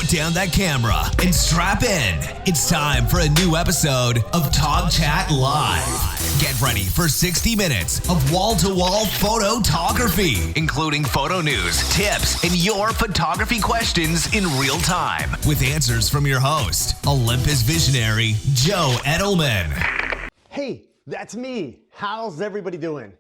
put down that camera and strap in. It's time for a new episode of TogChat Live. Get ready for 60 minutes of wall-to-wall photography, including photo news, tips, and your photography questions in real time, with answers from your host, Olympus Visionary Joe Edelman. Hey, that's me. How's everybody doing?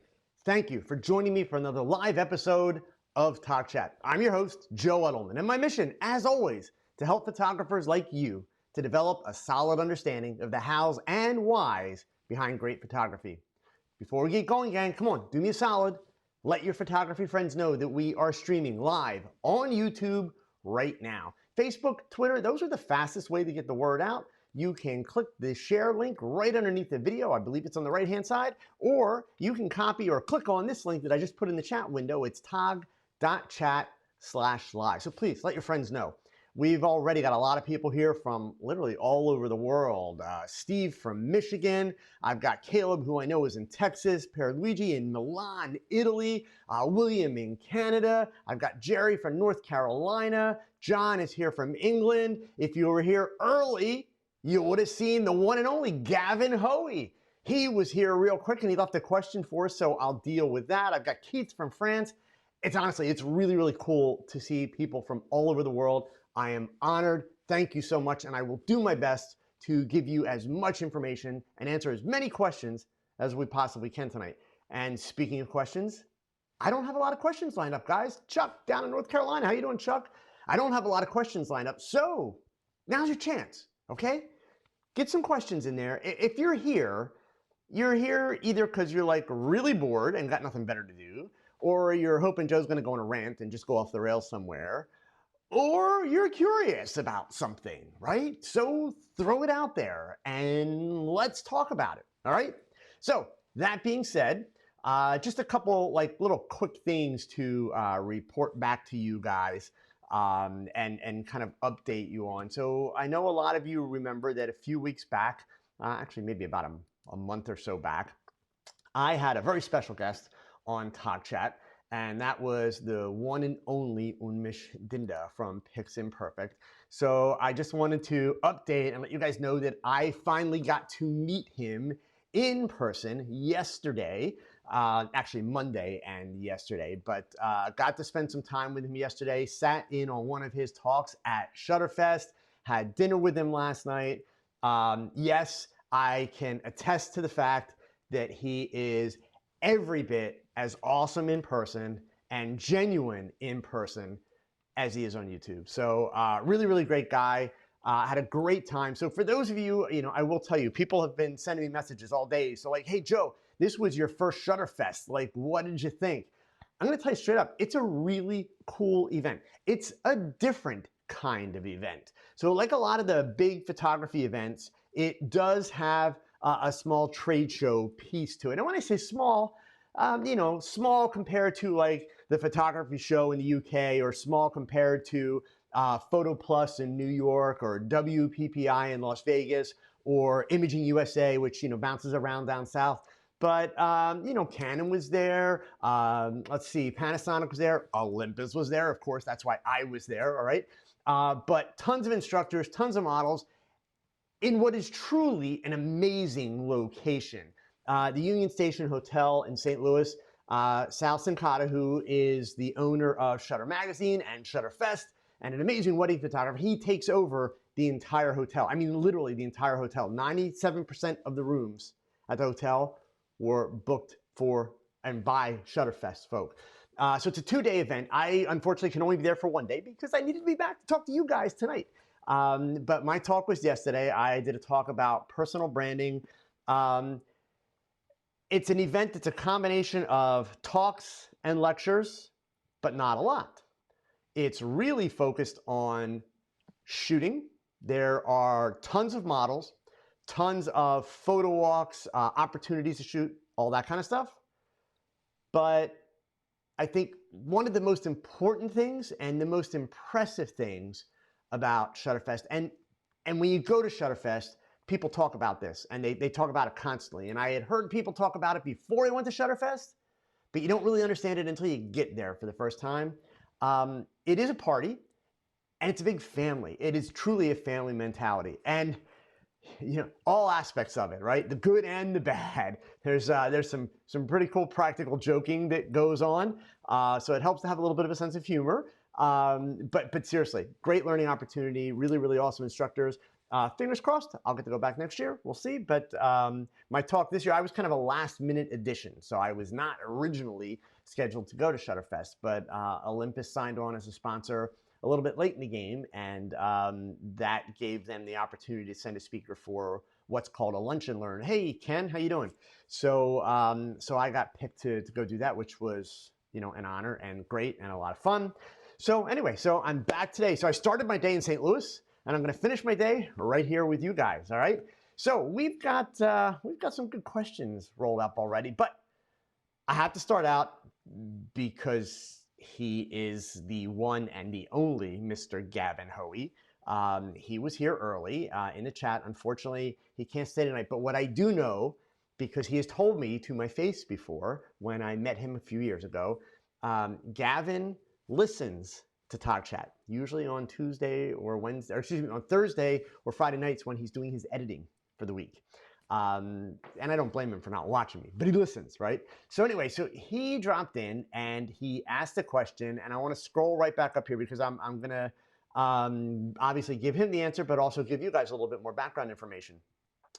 Thank you for joining me for another live episode of TogChat. I'm your host, Joe Edelman, and my mission, as always, to help photographers like you to develop a solid understanding of the hows and whys behind great photography. Before we get going, gang, come on, do me a solid. Let your photography friends know that we are streaming live on YouTube right now. Facebook, Twitter, those are the fastest way to get the word out. You can click the share link right underneath the video. I believe it's on the right-hand side. Or you can copy or click on this link that I just put in the chat window. It's tog.chat/live. So please let your friends know. We've already got a lot of people here from literally all over the world. Steve from Michigan. I've got Caleb, who I know is in Texas. Pierluigi in Milan, Italy. William in Canada. I've got Jerry from North Carolina. John is here from England. If you were here early, you would have seen the one and only Gavin Hoey. He was here real quick and he left a question for us, so I'll deal with that. I've got Keith from France. It's really, really cool to see people from all over the world. I am honored. Thank you so much, and I will do my best to give you as much information and answer as many questions as we possibly can tonight. And speaking of questions, I don't have a lot of questions lined up, guys. Chuck down in North Carolina. How you doing, Chuck? I don't have a lot of questions lined up, so now's your chance, okay? Get some questions in there. If you're here either because you're like really bored and got nothing better to do, or you're hoping Joe's gonna go on a rant and just go off the rails somewhere, or you're curious about something, right? So throw it out there and let's talk about it, all right? So that being said, just a couple like little quick things to report back to you guys and kind of update you on. So I know a lot of you remember that a few weeks back, actually maybe about a month or so back, I had a very special guest on TogChat, and that was the one and only Unmish Dinda from Pix Imperfect. So I just wanted to update and let you guys know that I finally got to meet him in person yesterday, actually Monday and yesterday, but got to spend some time with him yesterday, sat in on one of his talks at Shutterfest, had dinner with him last night. Yes, I can attest to the fact that he is every bit as awesome in person and genuine in person as he is on YouTube. So really, really great guy. Had a great time. So for those of you, I will tell you, people have been sending me messages all day. So like, hey, Joe, this was your first Shutterfest. Like, what did you think? I'm going to tell you straight up, it's a really cool event. It's a different kind of event. So like a lot of the big photography events, it does have a small trade show piece to it. And when I say small, small compared to like the photography show in the UK, or small compared to Photo Plus in New York, or WPPI in Las Vegas, or Imaging USA, which bounces around down south. But Canon was there. Let's see, Panasonic was there. Olympus was there. Of course, that's why I was there. All right, but tons of instructors, tons of models, in what is truly an amazing location. The Union Station Hotel in St. Louis. Sal Sincata, who is the owner of Shutter Magazine and Shutterfest, and an amazing wedding photographer, he takes over the entire hotel. I mean, literally the entire hotel. 97% of the rooms at the hotel were booked for and by Shutterfest folk. So it's a 2-day event. I unfortunately can only be there for 1 day because I needed to be back to talk to you guys tonight. But my talk was yesterday. I did a talk about personal branding. It's an event that's a combination of talks and lectures, but not a lot. It's really focused on shooting. There are tons of models, tons of photo walks, opportunities to shoot, all that kind of stuff. But I think one of the most important things and the most impressive things about Shutterfest, and when you go to Shutterfest, people talk about this, and they talk about it constantly. And I had heard people talk about it before I went to Shutterfest, but you don't really understand it until you get there for the first time. It is a party. And it's a big family. It is truly a family mentality. And all aspects of it, right? The good and the bad. There's some pretty cool practical joking that goes on. So it helps to have a little bit of a sense of humor. But seriously, great learning opportunity. Really, really awesome instructors. Fingers crossed, I'll get to go back next year. We'll see. But my talk this year, I was kind of a last minute addition. So I was not originally scheduled to go to Shutterfest, but Olympus signed on as a sponsor a little bit late in the game, and that gave them the opportunity to send a speaker for what's called a lunch and learn. Hey, Ken, how you doing? So I got picked to go do that, which was an honor and great and a lot of fun. So anyway, so I'm back today. So I started my day in St. Louis, and I'm going to finish my day right here with you guys. All right. So we've got some good questions rolled up already, but I have to start out because he is the one and the only Mr. Gavin Hoey. He was here early in the chat. Unfortunately, he can't stay tonight. But what I do know, because he has told me to my face before when I met him a few years ago, Gavin listens to TogChat, usually on Tuesday or Wednesday, or excuse me, on Thursday or Friday nights when he's doing his editing for the week. And I don't blame him for not watching me, but he listens, right? So anyway, so he dropped in and he asked a question, and I want to scroll right back up here because I'm going to obviously give him the answer, but also give you guys a little bit more background information.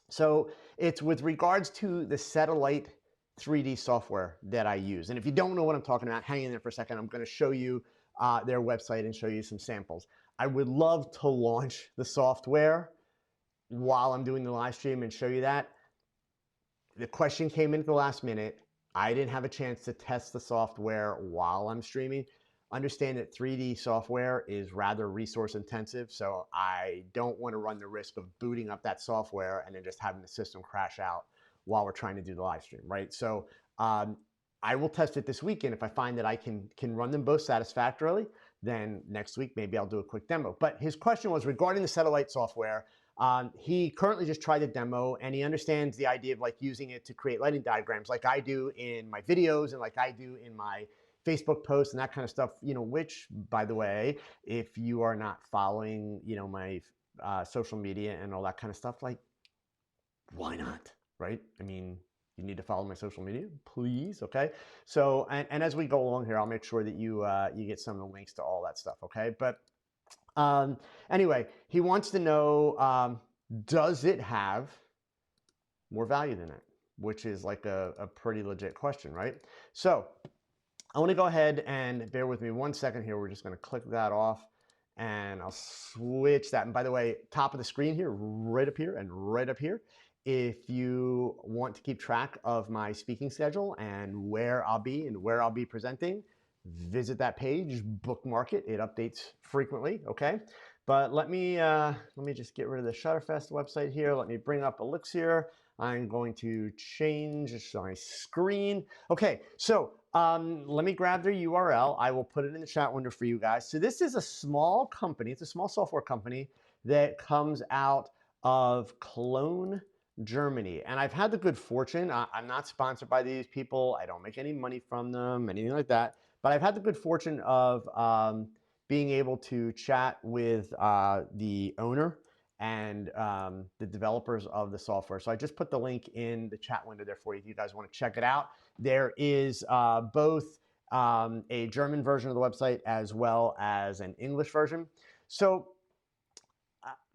So it's with regards to the satellite 3D software that I use. And if you don't know what I'm talking about, hang in there for a second. I'm going to show you their website and show you some samples. I would love to launch the software while I'm doing the live stream and show you that. The question came in at the last minute. I didn't have a chance to test the software while I'm streaming. Understand that 3D software is rather resource intensive, so I don't want to run the risk of booting up that software and then just having the system crash out while we're trying to do the live stream, right? So I will test it this weekend. If I find that I can run them both satisfactorily, then next week maybe I'll do a quick demo. But his question was regarding the satellite software. He currently just tried the demo, and he understands the idea of like using it to create lighting diagrams like I do in my videos and like I do in my Facebook posts and that kind of stuff, which, by the way, if you are not following, my social media and all that kind of stuff, like, why not, right? I mean, you need to follow my social media, please, okay? So, and as we go along here, I'll make sure that you get some of the links to all that stuff, okay? But anyway, he wants to know, does it have more value than it? Which is like a pretty legit question, right? So I want to go ahead and bear with me 1 second here. We're just going to click that off and I'll switch that. And by the way, top of the screen here, right up here and right up here, if you want to keep track of my speaking schedule and where I'll be and where I'll be presenting, visit that page, bookmark it. It updates frequently, okay? But let me just get rid of the Shutterfest website here. Let me bring up Elixir. I'm going to change my screen. Okay, so let me grab their URL. I will put it in the chat window for you guys. So this is a small company. It's a small software company that comes out of Cologne, Germany. And I've had the good fortune, I'm not sponsored by these people. I don't make any money from them, anything like that. But I've had the good fortune of being able to chat with the owner and the developers of the software. So I just put the link in the chat window there for you if you guys want to check it out. There is both a German version of the website as well as an English version. So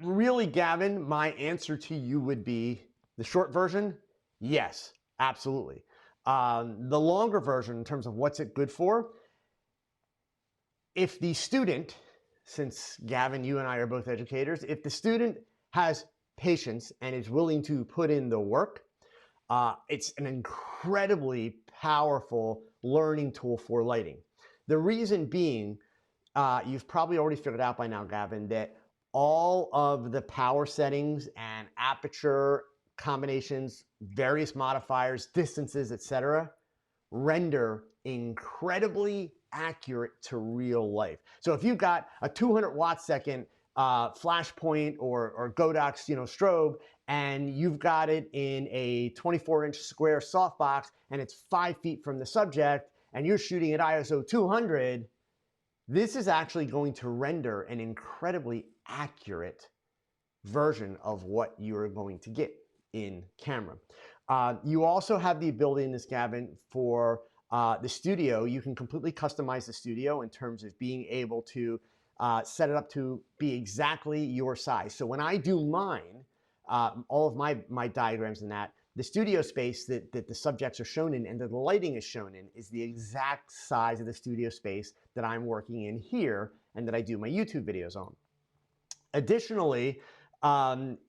really, Gavin, my answer to you would be the short version, yes, absolutely. The longer version in terms of what's it good for, if the student, since Gavin, you and I are both educators, if the student has patience and is willing to put in the work, it's an incredibly powerful learning tool for lighting. The reason being, you've probably already figured out by now, Gavin, that all of the power settings and aperture combinations, various modifiers, distances, etc., render incredibly accurate to real life. So if you've got a 200 watt second flashpoint or Godox, strobe, and you've got it in a 24-inch square softbox and it's 5 feet from the subject and you're shooting at ISO 200, this is actually going to render an incredibly accurate version of what you're going to get in camera. You also have the ability in this, Gavin, for the studio. You can completely customize the studio in terms of being able to set it up to be exactly your size. So when I do mine, all of my diagrams and that, the studio space that the subjects are shown in and that the lighting is shown in is the exact size of the studio space that I'm working in here and that I do my YouTube videos on. Additionally,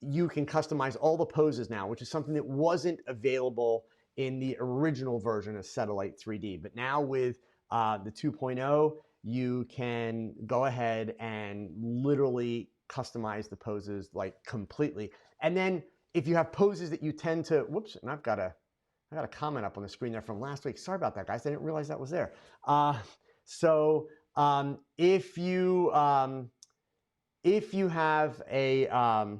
you can customize all the poses now, which is something that wasn't available in the original version of Satellite 3D. But now with the 2.0, you can go ahead and literally customize the poses like completely. And then if you have poses that you tend to, whoops, and I got a comment up on the screen there from last week. Sorry about that, guys. I didn't realize that was there. If you have a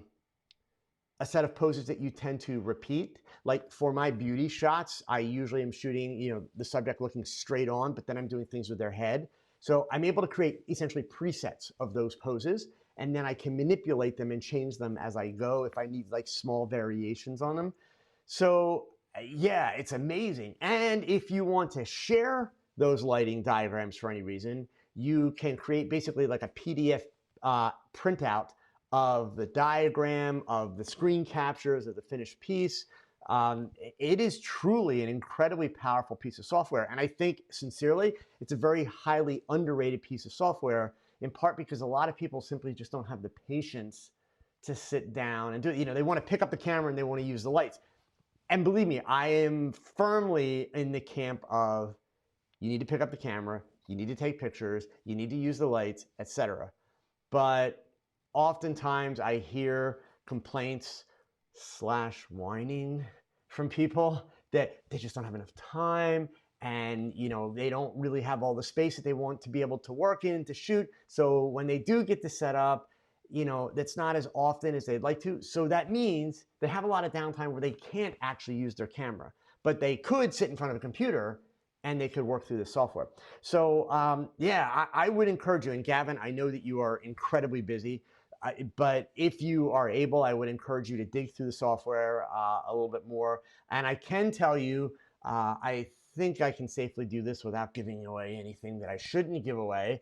set of poses that you tend to repeat, like for my beauty shots, I usually am shooting, the subject looking straight on, but then I'm doing things with their head. So I'm able to create essentially presets of those poses, and then I can manipulate them and change them as I go if I need like small variations on them. So yeah, it's amazing. And if you want to share those lighting diagrams for any reason, you can create basically like a PDF printout of the diagram, of the screen captures, of the finished piece. It is truly an incredibly powerful piece of software. And I think, sincerely, it's a very highly underrated piece of software, in part because a lot of people simply just don't have the patience to sit down and do it. They want to pick up the camera and they want to use the lights. And believe me, I am firmly in the camp of you need to pick up the camera, you need to take pictures, you need to use the lights, etc. But oftentimes I hear complaints / whining from people that they just don't have enough time and they don't really have all the space that they want to be able to work in to shoot. So when they do get to set up, that's not as often as they'd like to. So that means they have a lot of downtime where they can't actually use their camera, but they could sit in front of a computer and they could work through the software. So yeah, I would encourage you, and Gavin, I know that you are incredibly busy, but if you are able, I would encourage you to dig through the software a little bit more. And I can tell you, I think I can safely do this without giving away anything that I shouldn't give away.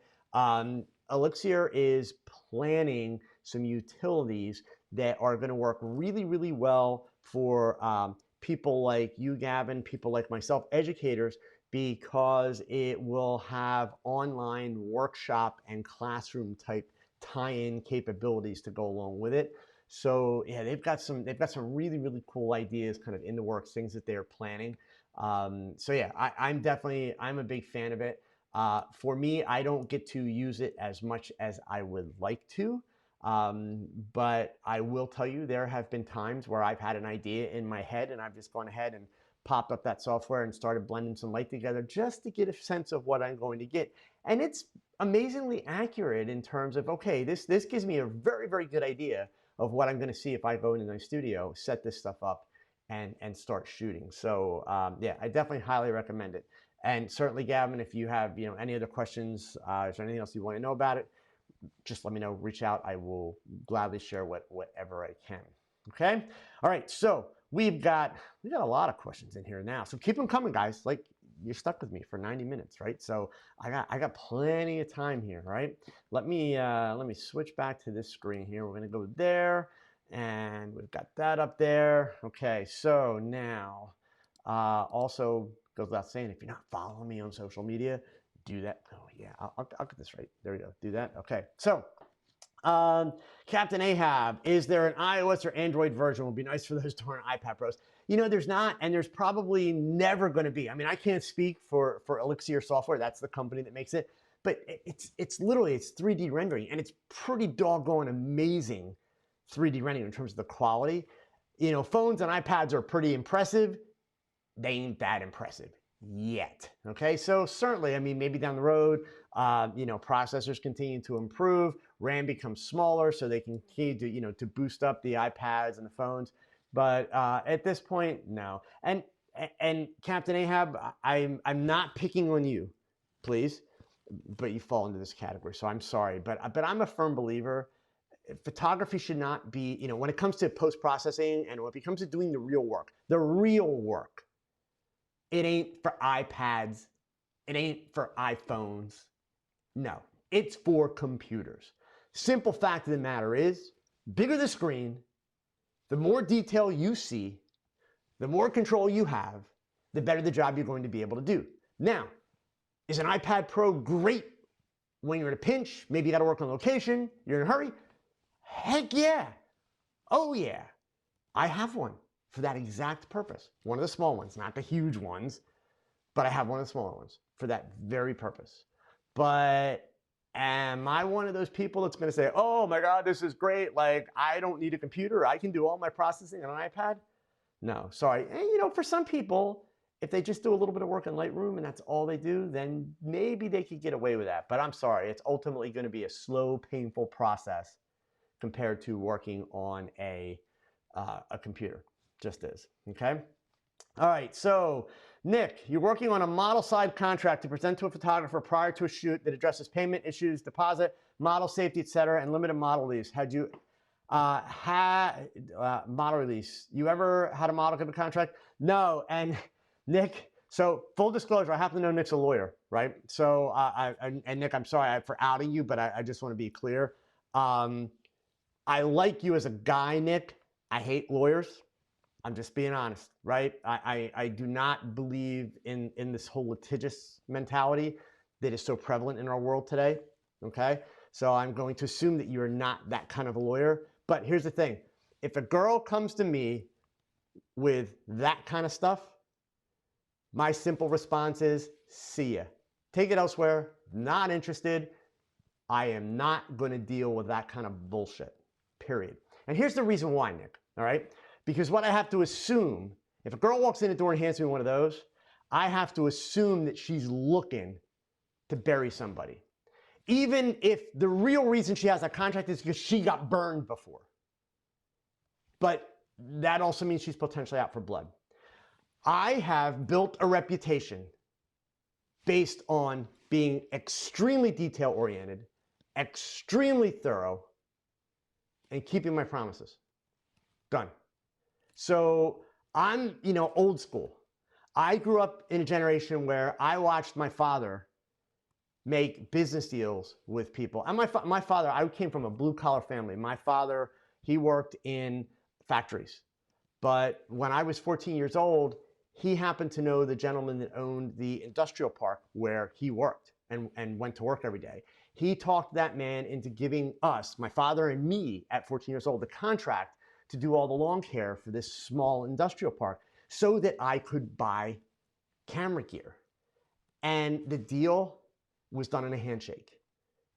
Elixir is planning some utilities that are going to work really, really well for people like you, Gavin, people like myself, educators, because it will have online workshop and classroom type tie-in capabilities to go along with it. So yeah, they've got some really, really cool ideas kind of in the works, things that they're planning. So yeah, I'm a big fan of it. For me, I don't get to use it as much as I would like to, but I will tell you there have been times where I've had an idea in my head and I've just gone ahead and popped up that software and started blending some light together just to get a sense of what I'm going to get. And it's amazingly accurate in terms of, okay, this gives me a very, very good idea of what I'm going to see if I go into my studio, set this stuff up, and start shooting. So yeah, I definitely highly recommend it. And certainly, Gavin, if you have any other questions, is there anything else you want to know about it, just let me know. Reach out. I will gladly share whatever I can. Okay. All right. So we got a lot of questions in here now. So keep them coming, guys. Like, you're stuck with me for 90 minutes, right? So I got plenty of time here, right? Let me switch back to this screen here. We're gonna go there, and we've got that up there. Okay. So now, also goes without saying, if you're not following me on social media, do that. Oh yeah, I'll get this right. There we go. Do that. Okay. So Captain Ahab, is there an iOS or Android version? Would be nice for those to run iPad Pros. There's not, and there's probably never going to be. I mean, I can't speak for Elixir Software. That's the company that makes it. But it's literally 3D rendering, and it's pretty doggone amazing 3D rendering in terms of the quality. Phones and iPads are pretty impressive. They ain't that impressive yet. Okay, so certainly, I mean, maybe down the road, processors continue to improve, RAM becomes smaller, so they can continue to, to boost up the iPads and the phones. But at this point, no. And Captain Ahab, I'm not picking on you, please. but you fall into this category. So I'm sorry, but I'm a firm believer. Photography should not be, when it comes to post-processing and when it comes to doing the real work, it ain't for iPads. It ain't for iPhones. No, it's for computers. Simple fact of the matter is, bigger the screen, the more detail you see, the more control you have, the better the job you're going to be able to do. Now, is an iPad Pro great when you're in a pinch? Maybe you got to work on location, you're in a hurry? Heck yeah. Oh yeah. I have one for that exact purpose. One of the small ones, not the huge ones, but I have one of the smaller ones for that very purpose. But am I one of those people that's going to say, oh my God, this is great. Like, I don't need a computer. I can do all my processing on an iPad? No, sorry. And, for some people, if they just do a little bit of work in Lightroom and that's all they do, then maybe they could get away with that. But I'm sorry, it's ultimately going to be a slow, painful process compared to working on a computer. Just is, okay? All right, so Nick, you're working on a model side contract to present to a photographer prior to a shoot that addresses payment issues, deposit, model safety, etc., and limited model release. Had you model release? You ever had a model give a contract? No, and Nick, so full disclosure, I happen to know Nick's a lawyer, right? So, and Nick, I'm sorry for outing you, but I just want to be clear. I like you as a guy, Nick. I hate lawyers. I'm just being honest, right? I do not believe in this whole litigious mentality that is so prevalent in our world today, okay? So I'm going to assume that you're not that kind of a lawyer. But here's the thing. If a girl comes to me with that kind of stuff, my simple response is, see ya. Take it elsewhere, not interested. I am not going to deal with that kind of bullshit, period. And here's the reason why, Nick, all right? Because what I have to assume, if a girl walks in the door and hands me one of those, I have to assume that she's looking to bury somebody. Even if the real reason she has that contract is because she got burned before. But that also means she's potentially out for blood. I have built a reputation based on being extremely detail-oriented, extremely thorough, and keeping my promises. Done. So I'm, old school. I grew up in a generation where I watched my father make business deals with people. And my father, I came from a blue-collar family. My father, he worked in factories. But when I was 14 years old, he happened to know the gentleman that owned the industrial park where he worked and went to work every day. He talked that man into giving us, my father and me at 14 years old, the contract to do all the lawn care for this small industrial park so that I could buy camera gear. And the deal was done in a handshake.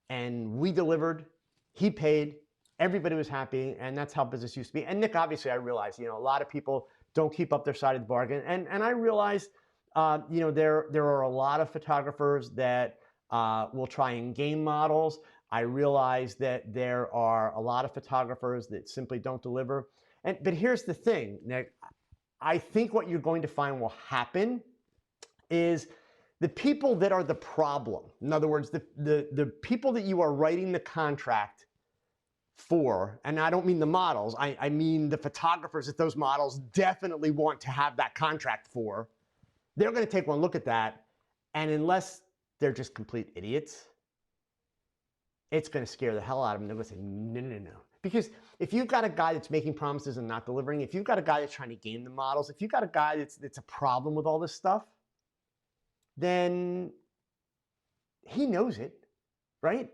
And we delivered, he paid, everybody was happy, and that's how business used to be. And Nick, obviously I realize, a lot of people don't keep up their side of the bargain. And I realize, there are a lot of photographers that will try and game models. I realize that there are a lot of photographers that simply don't deliver. But here's the thing, Nick. I think what you're going to find will happen is the people that are the problem. In other words, the people that you are writing the contract for, and I don't mean the models, I mean the photographers that those models definitely want to have that contract for. They're going to take one look at that, and unless they're just complete idiots, it's going to scare the hell out of them. They're going to say, no, no, no. Because if you've got a guy that's making promises and not delivering, if you've got a guy that's trying to game the models, if you've got a guy that's a problem with all this stuff, then he knows it, right?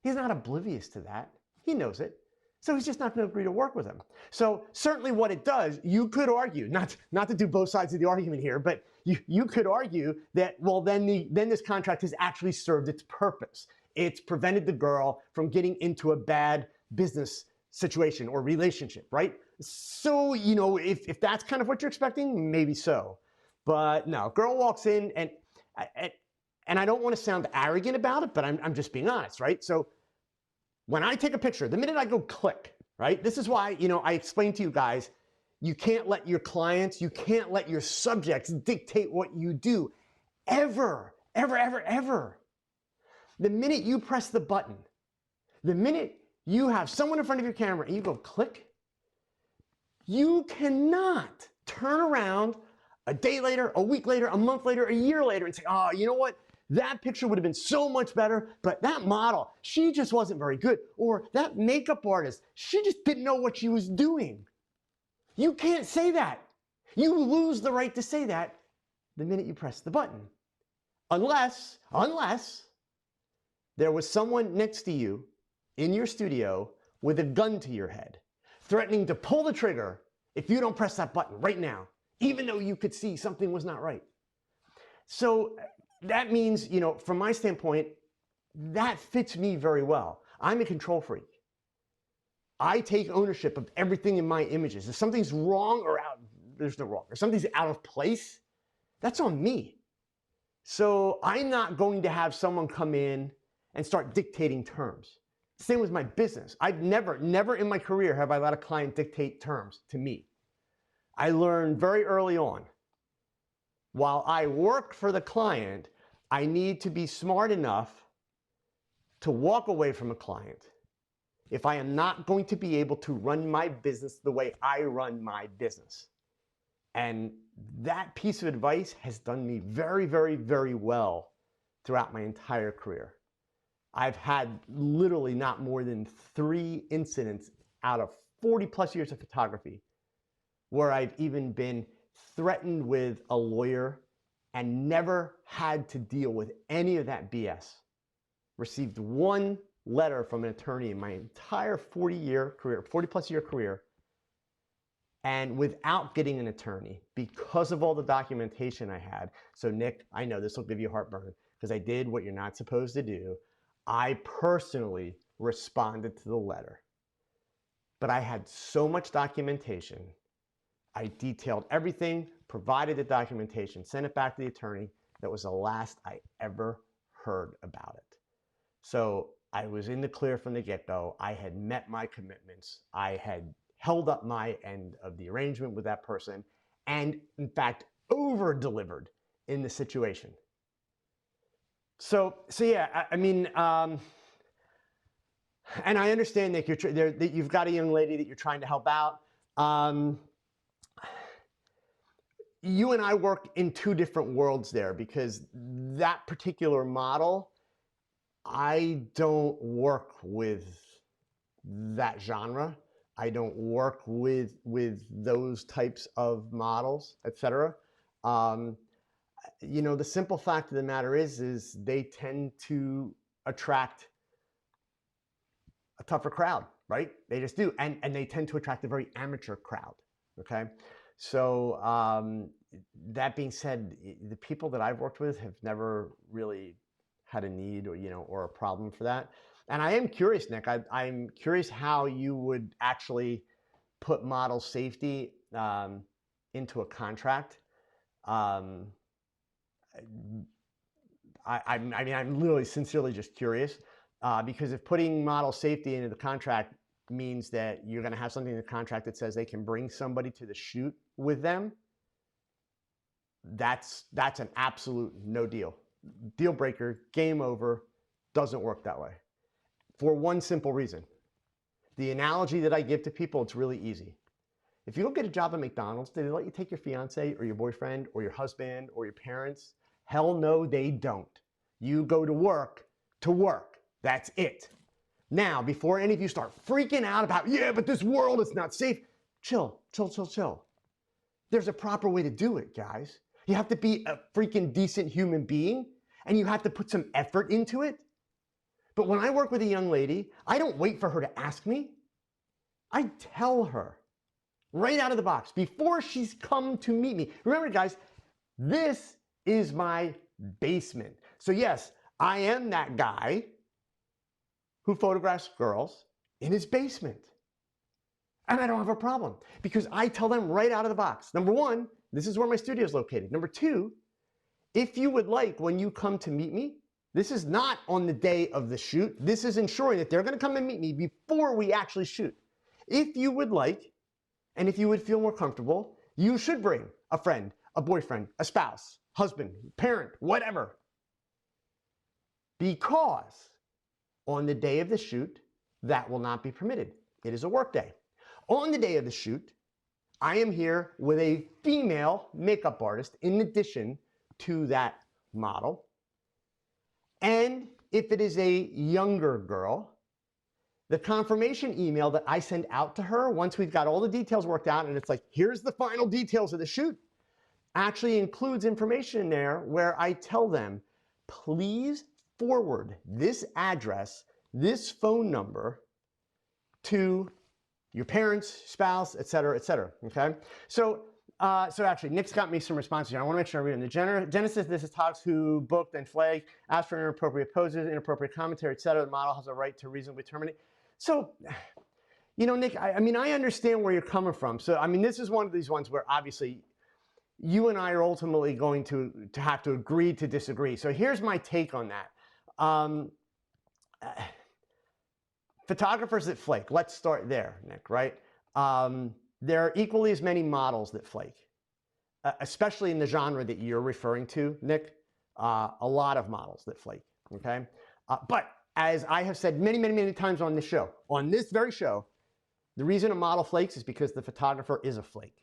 He's not oblivious to that. He knows it. So he's just not going to agree to work with him. So certainly what it does, you could argue, not to do both sides of the argument here, but you could argue that, well, then this contract has actually served its purpose. It's prevented the girl from getting into a bad business situation or relationship, right? So, if that's kind of what you're expecting, maybe so. But no, girl walks in and I don't want to sound arrogant about it, but I'm just being honest, right? So when I take a picture, the minute I go click, right? This is why, I explain to you guys, you can't let your clients, you can't let your subjects dictate what you do ever, ever, ever, ever. The minute you press the button, the minute you have someone in front of your camera and you go click, you cannot turn around a day later, a week later, a month later, a year later and say, oh, you know what? That picture would have been so much better, but that model, she just wasn't very good. Or that makeup artist, she just didn't know what she was doing. You can't say that. You lose the right to say that the minute you press the button. Unless there was someone next to you in your studio with a gun to your head, threatening to pull the trigger if you don't press that button right now, even though you could see something was not right. So that means, you know, from my standpoint, that fits me very well. I'm a control freak. I take ownership of everything in my images. If something's wrong or out, there's no wrong. If something's out of place, that's on me. So I'm not going to have someone come in and start dictating terms. Same with my business. I've never in my career have I let a client dictate terms to me. I learned very early on, while I work for the client, I need to be smart enough to walk away from a client if I am not going to be able to run my business the way I run my business. And that piece of advice has done me very, very, very well throughout my entire career. I've had literally not more than 3 incidents out of 40 plus years of photography where I've even been threatened with a lawyer and never had to deal with any of that BS. Received 1 letter from an attorney in my entire 40 plus year career, and without getting an attorney because of all the documentation I had. So Nick, I know this will give you heartburn because I did what you're not supposed to do. I personally responded to the letter, but I had so much documentation. I detailed everything, provided the documentation, sent it back to the attorney. That was the last I ever heard about it. So I was in the clear from the get-go. I had met my commitments. I had held up my end of the arrangement with that person and, in fact, over-delivered in the situation. So yeah, I mean, and I understand that you've got a young lady that you're trying to help out. You and I work in 2 different worlds there because that particular model, I don't work with that genre. I don't work with those types of models, etc. You know, the simple fact of the matter is they tend to attract a tougher crowd, right? They just do, and they tend to attract a very amateur crowd. Okay, so that being said, the people that I've worked with have never really had a need or a problem for that. And I am curious, Nick. I'm curious how you would actually put model safety into a contract. I mean, I'm literally sincerely just curious because if putting model safety into the contract means that you're going to have something in the contract that says they can bring somebody to the shoot with them, that's an absolute no deal. Deal breaker, game over, doesn't work that way. For one simple reason. The analogy that I give to people, it's really easy. If you go get a job at McDonald's, do they let you take your fiance or your boyfriend or your husband or your parents? Hell no, they don't. You go to work. That's it. Now, before any of you start freaking out about, yeah, but this world is not safe, chill. There's a proper way to do it, guys. You have to be a freaking decent human being, and you have to put some effort into it. But when I work with a young lady, I don't wait for her to ask me. I tell her right out of the box before she's come to meet me. Remember, guys, this is my basement. So yes, I am that guy who photographs girls in his basement. And I don't have a problem because I tell them right out of the box. Number 1, this is where my studio is located. Number 2, if you would like, when you come to meet me, this is not on the day of the shoot. This is ensuring that they're going to come and meet me before we actually shoot. If you would like, and if you would feel more comfortable, you should bring a friend, a boyfriend, a spouse, husband, parent, whatever. because on the day of the shoot, that will not be permitted. It is a work day. On the day of the shoot, I am here with a female makeup artist in addition to that model. And if it is a younger girl, the confirmation email that I send out to her once we've got all the details worked out and it's like, here's the final details of the shoot, actually includes information in there where I tell them, please forward this address, this phone number to your parents, spouse, et cetera, okay? So actually, Nick's got me some responses here. I wanna make sure I read them. Genesis, this is Togs who booked and flagged, asked for inappropriate poses, inappropriate commentary, et cetera. The model has a right to reasonably terminate. So, you know, Nick, I mean, I understand where you're coming from. So, I mean, this is one of these ones where obviously you and I are ultimately going to have to agree to disagree. So here's my take on that. Photographers that flake, let's start there, Nick, right? There are equally as many models that flake, especially in the genre that you're referring to, Nick, a lot of models that flake, okay? But as I have said many, many, many times on this show, on this very show, the reason a model flakes is because the photographer is a flake.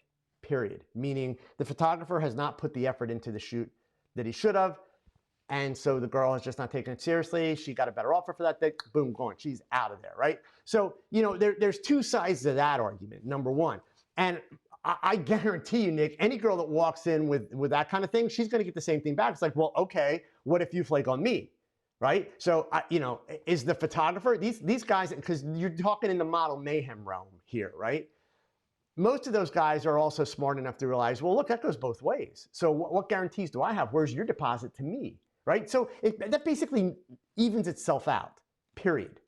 Period. Meaning the photographer has not put the effort into the shoot that he should have. And so the girl has just not taken it seriously. She got a better offer for that thing. Boom, gone. She's out of there, right? So, you know, there's two sides to that argument, number one. And I guarantee you, Nick, any girl that walks in with that kind of thing, she's going to get the same thing back. It's like, well, okay, what if you flake on me? Right? So, you know, is the photographer, these guys, because you're talking in the model mayhem realm here, right? Most of those guys are also smart enough to realize, well, look, that goes both ways. So what guarantees do I have? Where's your deposit to me, right? So that basically evens itself out, period,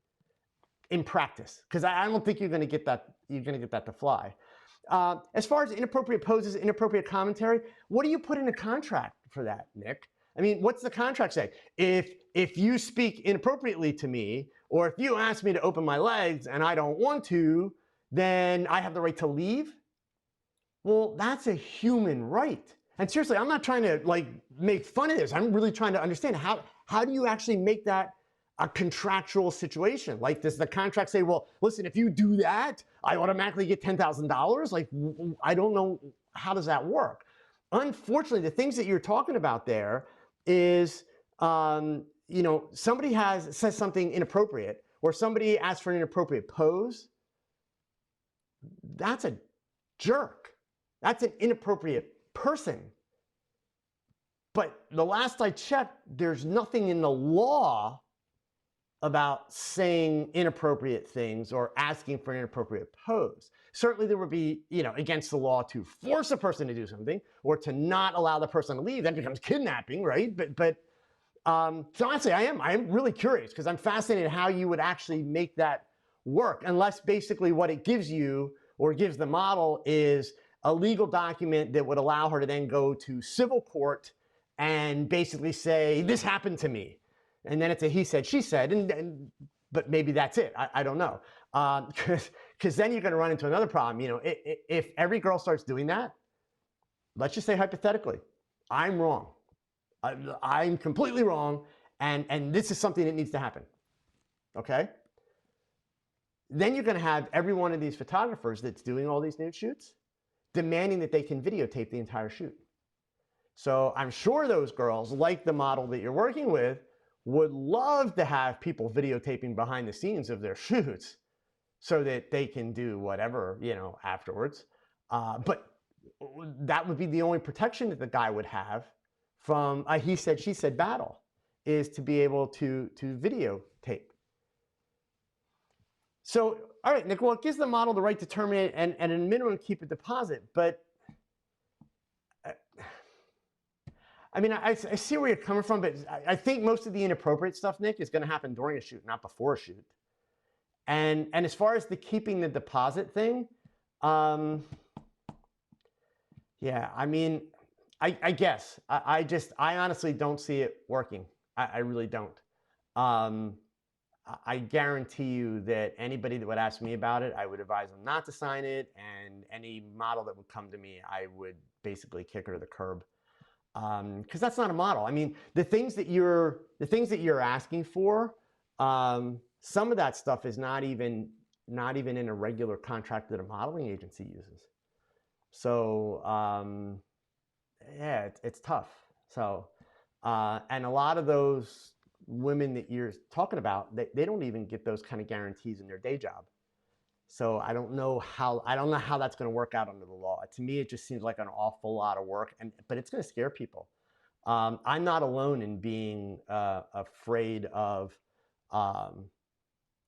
in practice, because I don't think you're going to get that to fly. As far as inappropriate poses, inappropriate commentary, what do you put in a contract for that, Nick? I mean, what's the contract say? If you speak inappropriately to me, or if you ask me to open my legs and I don't want to, then I have the right to leave? Well, that's a human right. And seriously, I'm not trying to like make fun of this. I'm really trying to understand how do you actually make that a contractual situation? Like, does the contract say, well, listen, if you do that, I automatically get $10,000? Like, I don't know, how does that work? Unfortunately, the things that you're talking about there is, you know, somebody says something inappropriate, or somebody asks for an inappropriate pose. That's a jerk. That's an inappropriate person. But the last I checked, there's nothing in the law about saying inappropriate things or asking for an inappropriate pose. Certainly there would be, you know, against the law to force a person to do something or to not allow the person to leave. That becomes kidnapping, right? So honestly, I am really curious because I'm fascinated how you would actually make that work, unless basically what it gives you or gives the model is a legal document that would allow her to then go to civil court and basically say, this happened to me. And then it's a he said, she said, but maybe that's it. I don't know. Because then you're going to run into another problem. You know, if every girl starts doing that, let's just say hypothetically, I'm wrong. I'm completely wrong. And this is something that needs to happen. Okay? Then you're going to have every one of these photographers that's doing all these nude shoots demanding that they can videotape the entire shoot. So I'm sure those girls, like the model that you're working with, would love to have people videotaping behind the scenes of their shoots so that they can do whatever, you know, afterwards. But that would be the only protection that the guy would have from a he said, she said battle, is to be able to videotape. So, all right, Nick, well, it gives the model the right to terminate and at a minimum keep a deposit. But I mean, I see where you're coming from, but I think most of the inappropriate stuff, Nick, is going to happen during a shoot, not before a shoot. And as far as the keeping the deposit thing, yeah, I mean, I guess. I honestly don't see it working. I really don't. I guarantee you that anybody that would ask me about it, I would advise them not to sign it, and any model that would come to me, I would basically kick her to the curb. because that's not a model. I mean, the things that you're asking for, some of that stuff is not even in a regular contract that a modeling agency uses. So yeah, it's tough. So and a lot of those women that you're talking about, they don't even get those kind of guarantees in their day job. So I don't know how that's going to work out under the law. To me, it just seems like an awful lot of work, but it's going to scare people. I'm not alone in being afraid of, I'm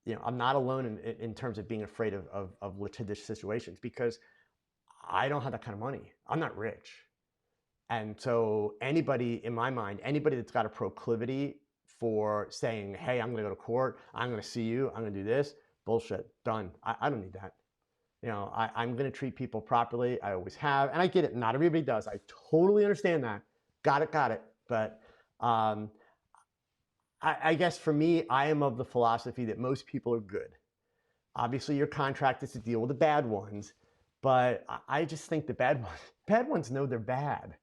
not alone in terms of being afraid of litigious situations, because I don't have that kind of money. I'm not rich. And so anybody, in my mind, anybody that's got a proclivity for saying, hey, I'm going to go to court, I'm going to sue you, I'm going to do this, bullshit, done. I don't need that. I'm going to treat people properly. I always have. And I get it. Not everybody does. I totally understand that. Got it. But I guess for me, I am of the philosophy that most people are good. Obviously, your contract is to deal with the bad ones, but I just think the bad ones know they're bad.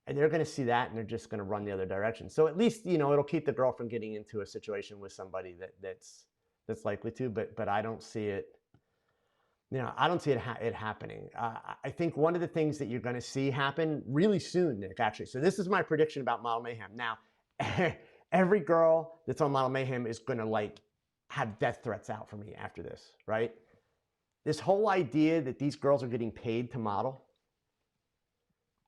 And they're going to see that, and they're just going to run the other direction. So at least, it'll keep the girl from getting into a situation with somebody that's likely to, but I don't see it. I don't see it happening. I think one of the things that you're going to see happen really soon, Nick, actually. So this is my prediction about Model Mayhem. Now, every girl that's on Model Mayhem is going to have death threats out for me after this, right? This whole idea that these girls are getting paid to model.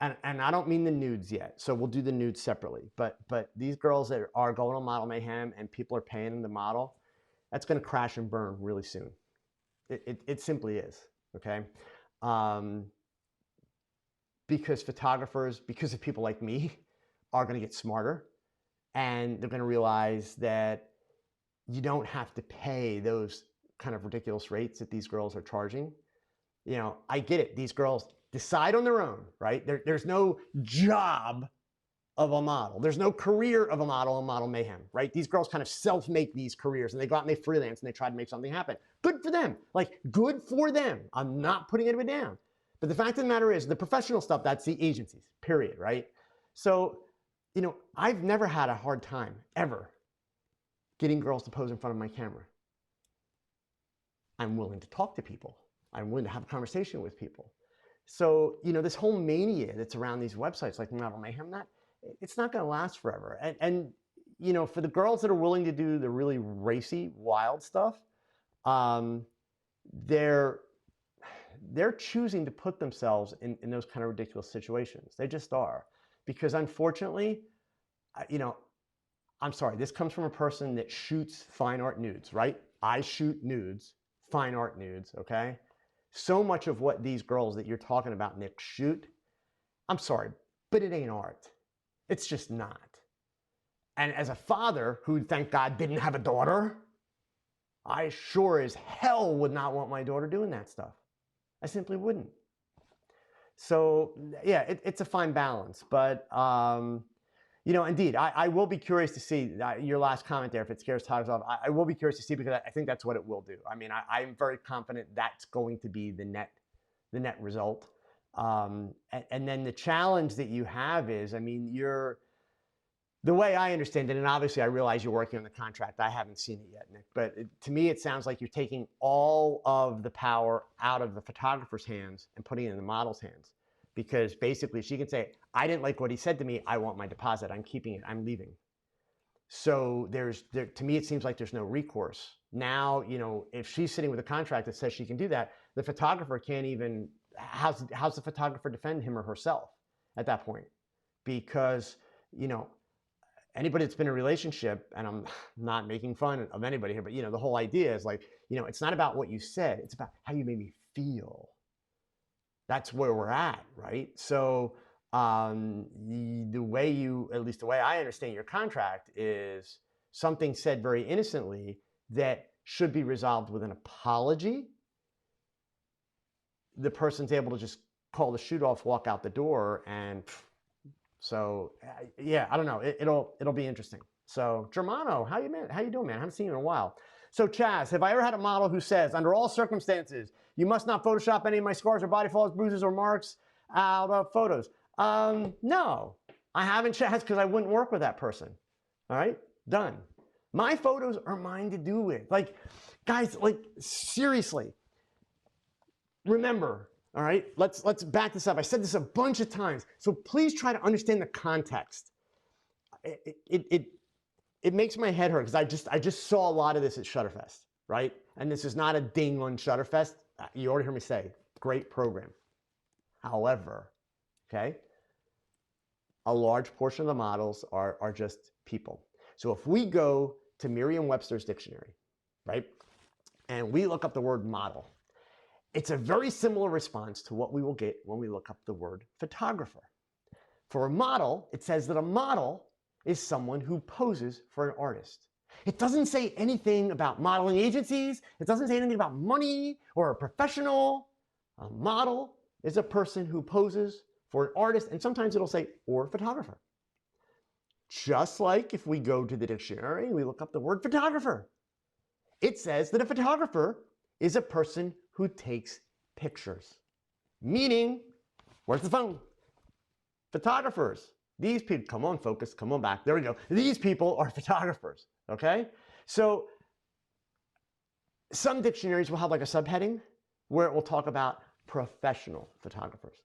And I don't mean the nudes yet, so we'll do the nudes separately. But these girls that are going on Model Mayhem and people are paying them to model, that's going to crash and burn really soon. It simply is, okay? Because photographers, because of people like me, are going to get smarter, and they're going to realize that you don't have to pay those kind of ridiculous rates that these girls are charging. I get it. These girls decide on their own, right? There's no job of a model. There's no career of a model in Model Mayhem, right? These girls kind of self-make these careers, and they go out and they freelance and they try to make something happen. Good for them. Good for them. I'm not putting anybody down. But the fact of the matter is, the professional stuff, that's the agencies, period, right? So, I've never had a hard time, ever, getting girls to pose in front of my camera. I'm willing to talk to people. I'm willing to have a conversation with people. So, this whole mania that's around these websites like Model Mayhem, it's not going to last forever. And for the girls that are willing to do the really racy, wild stuff, they're choosing to put themselves in those kind of ridiculous situations. They just are. Because unfortunately, I'm sorry, this comes from a person that shoots fine art nudes, right? I shoot nudes, fine art nudes, okay? So much of what these girls that you're talking about, Nick, shoot, I'm sorry, but it ain't art. It's just not. And as a father who, thank God, didn't have a daughter, I sure as hell would not want my daughter doing that stuff. I simply wouldn't. So yeah, it's a fine balance. But indeed, I will be curious to see your last comment there. If it scares Todd's off, I will be curious to see, because I think that's what it will do. I mean, I'm very confident that's going to be the net result. And then the challenge that you have is, I mean, the way I understand it, and obviously I realize you're working on the contract. I haven't seen it yet, Nick, but to me it sounds like you're taking all of the power out of the photographer's hands and putting it in the model's hands. Because basically she can say, I didn't like what he said to me, I want my deposit, I'm keeping it, I'm leaving. So to me it seems like there's no recourse. Now, if she's sitting with a contract that says she can do that, the photographer can't even, how's the photographer defend him or herself at that point? Because, anybody that's been in a relationship, and I'm not making fun of anybody here, but the whole idea is it's not about what you said, it's about how you made me feel. That's where we're at, right? So the way I understand your contract is something said very innocently that should be resolved with an apology. The person's able to just call the shoot off, walk out the door, and so yeah, I don't know. It'll be interesting. So Germano, how you doing, man? I haven't seen you in a while. So Chaz, have I ever had a model who says, under all circumstances, you must not Photoshop any of my scars or body flaws, bruises, or marks out of photos? No. I haven't, Chaz, because I wouldn't work with that person. All right, done. My photos are mine to do with. Like, guys, like seriously, remember, all right, let's back this up. I said this a bunch of times, so please try to understand the context. It makes my head hurt because I just saw a lot of this at Shutterfest, right? And this is not a ding on Shutterfest. You already heard me say, great program. However, okay, a large portion of the models are just people. So if we go to Merriam-Webster's dictionary, right, and we look up the word model, it's a very similar response to what we will get when we look up the word photographer. For a model, it says that a model is someone who poses for an artist. It doesn't say anything about modeling agencies. It doesn't say anything about money or a professional. A model is a person who poses for an artist, and sometimes it'll say, or photographer. Just like if we go to the dictionary and we look up the word photographer, it says that a photographer is a person who takes pictures. Meaning, where's the phone? Photographers. These people, come on, focus, come on back. There we go. These people are photographers, okay? So some dictionaries will have like a subheading where it will talk about professional photographers.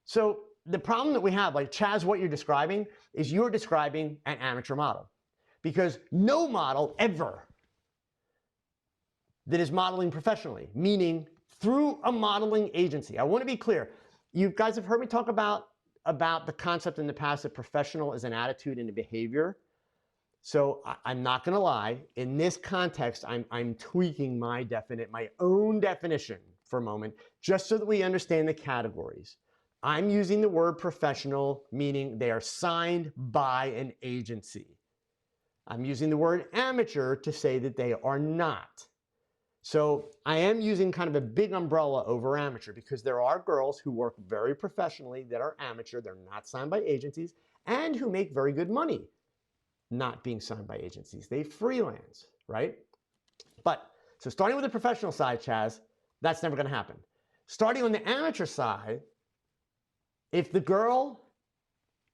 So the problem that we have, like Chaz, what you're describing is you're describing an amateur model, because no model ever that is modeling professionally, meaning through a modeling agency. I want to be clear. You guys have heard me talk about the concept in the past that professional is an attitude and a behavior. So I'm not going to lie. In this context, I'm tweaking my own definition for a moment, just so that we understand the categories. I'm using the word professional, meaning they are signed by an agency. I'm using the word amateur to say that they are not. So I am using kind of a big umbrella over amateur, because there are girls who work very professionally that are amateur, they're not signed by agencies, and who make very good money not being signed by agencies. They freelance, right? But, so starting with the professional side, Chaz, that's never gonna happen. Starting on the amateur side, if the girl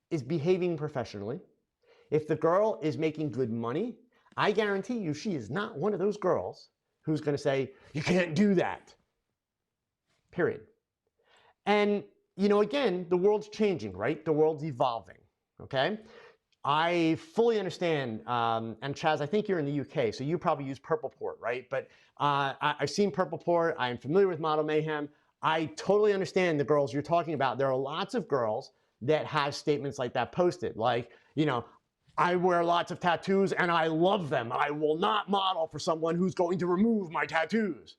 is behaving professionally, if the girl is making good money, I guarantee you she is not one of those girls who's going to say, you can't do that, period. And, you know, again, the world's changing, right? The world's evolving, okay? I fully understand, and Chaz, I think you're in the UK, so you probably use Purple Port, right? But I've seen Purple Port, I'm familiar with Model Mayhem. I totally understand the girls you're talking about. There are lots of girls that have statements like that posted, like, you know, I wear lots of tattoos and I love them. I will not model for someone who's going to remove my tattoos.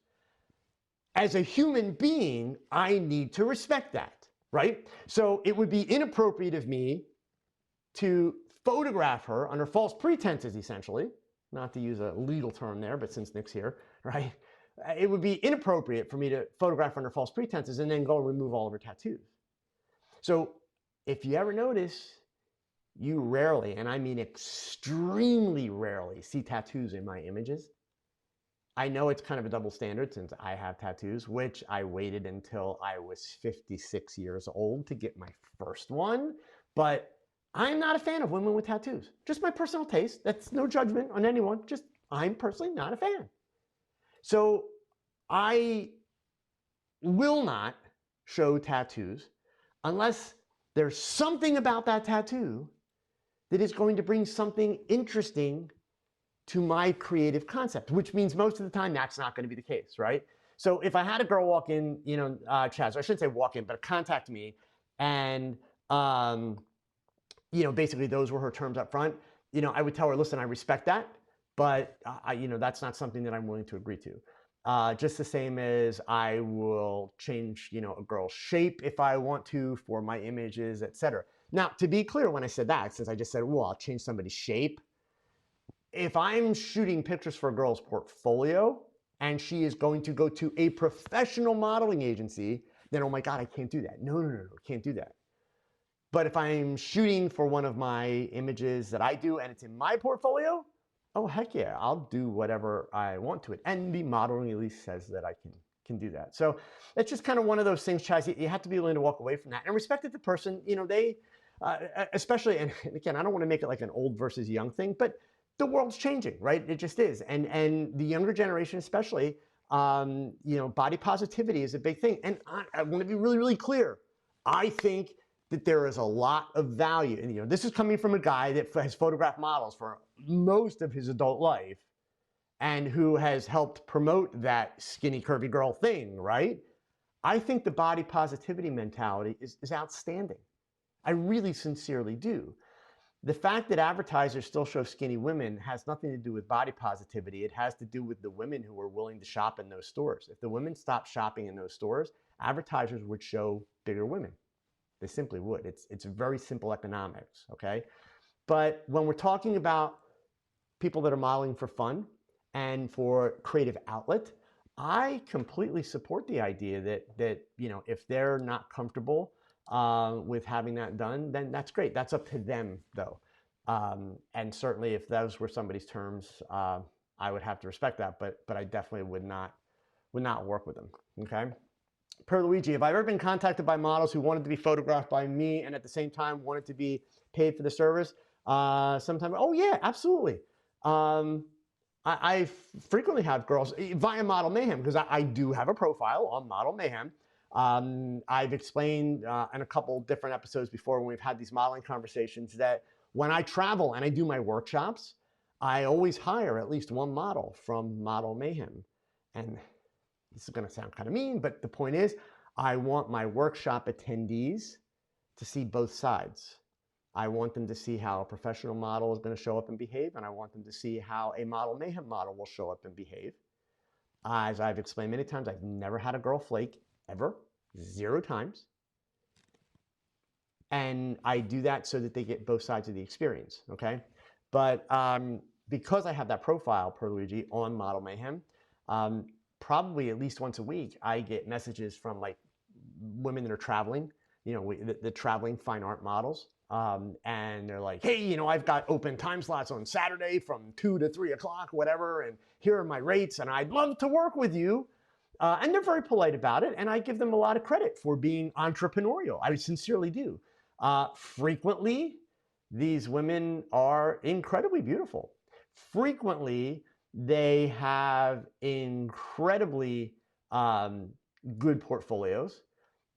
As a human being, I need to respect that, right? So it would be inappropriate of me to photograph her under false pretenses, essentially, not to use a legal term there, but since Nick's here, right? It would be inappropriate for me to photograph her under false pretenses and then go and remove all of her tattoos. So if you ever notice, you rarely, and I mean extremely rarely, see tattoos in my images. I know it's kind of a double standard since I have tattoos, which I waited until I was 56 years old to get my first one. But I'm not a fan of women with tattoos. Just my personal taste. That's no judgment on anyone. Just I'm personally not a fan. So I will not show tattoos unless there's something about that tattoo that is going to bring something interesting to my creative concept, which means most of the time that's not going to be the case, right? So if I had a girl walk in, you know, Chaz, I shouldn't say walk in, but contact me, and you know, basically those were her terms up front, you know, I would tell her, listen, I respect that, but you know, that's not something that I'm willing to agree to. Just the same as I will change, you know, a girl's shape if I want to for my images, etc. Now, to be clear, when I said that, since I just said, well, I'll change somebody's shape, if I'm shooting pictures for a girl's portfolio and she is going to go to a professional modeling agency, then, oh my God, I can't do that. No, can't do that. But if I'm shooting for one of my images that I do and it's in my portfolio, oh, heck yeah, I'll do whatever I want to it. And the modeling release says that I can do that. So it's just kind of one of those things, Chaz, you have to be willing to walk away from that and respect that the person, you know, especially, and again, I don't want to make it like an old versus young thing, but the world's changing, right? It just is. And the younger generation, especially, body positivity is a big thing. And I want to be really, really clear. I think that there is a lot of value. And, this is coming from a guy that has photographed models for most of his adult life and who has helped promote that skinny, curvy girl thing, right? I think the body positivity mentality is outstanding. I really sincerely do. The fact that advertisers still show skinny women has nothing to do with body positivity. It has to do with the women who are willing to shop in those stores. If the women stopped shopping in those stores, advertisers would show bigger women. They simply would. It's very simple economics, okay? But when we're talking about people that are modeling for fun and for creative outlet, I completely support the idea that if they're not comfortable with having that done, then that's great. That's up to them, though. And certainly, if those were somebody's terms, I would have to respect that. But I definitely would not work with them. Okay. Per Luigi, have I ever been contacted by models who wanted to be photographed by me and at the same time wanted to be paid for the service? Sometimes. Oh yeah, absolutely. I frequently have girls via Model Mayhem because I do have a profile on Model Mayhem. I've explained in a couple different episodes before when we've had these modeling conversations that when I travel and I do my workshops, I always hire at least one model from Model Mayhem. And this is going to sound kind of mean, but the point is I want my workshop attendees to see both sides. I want them to see how a professional model is going to show up and behave, and I want them to see how a Model Mayhem model will show up and behave. As I've explained many times, I've never had a girl flake, ever, 0 times. And I do that so that they get both sides of the experience, okay? But because I have that profile, per Luigi, on Model Mayhem, probably at least once a week, I get messages from like women that are traveling, the traveling fine art models. And they're like, hey, I've got open time slots on Saturday from 2 to 3 o'clock, whatever, and here are my rates, and I'd love to work with you. And they're very polite about it, and I give them a lot of credit for being entrepreneurial. I sincerely do. Frequently, these women are incredibly beautiful. Frequently, they have incredibly good portfolios,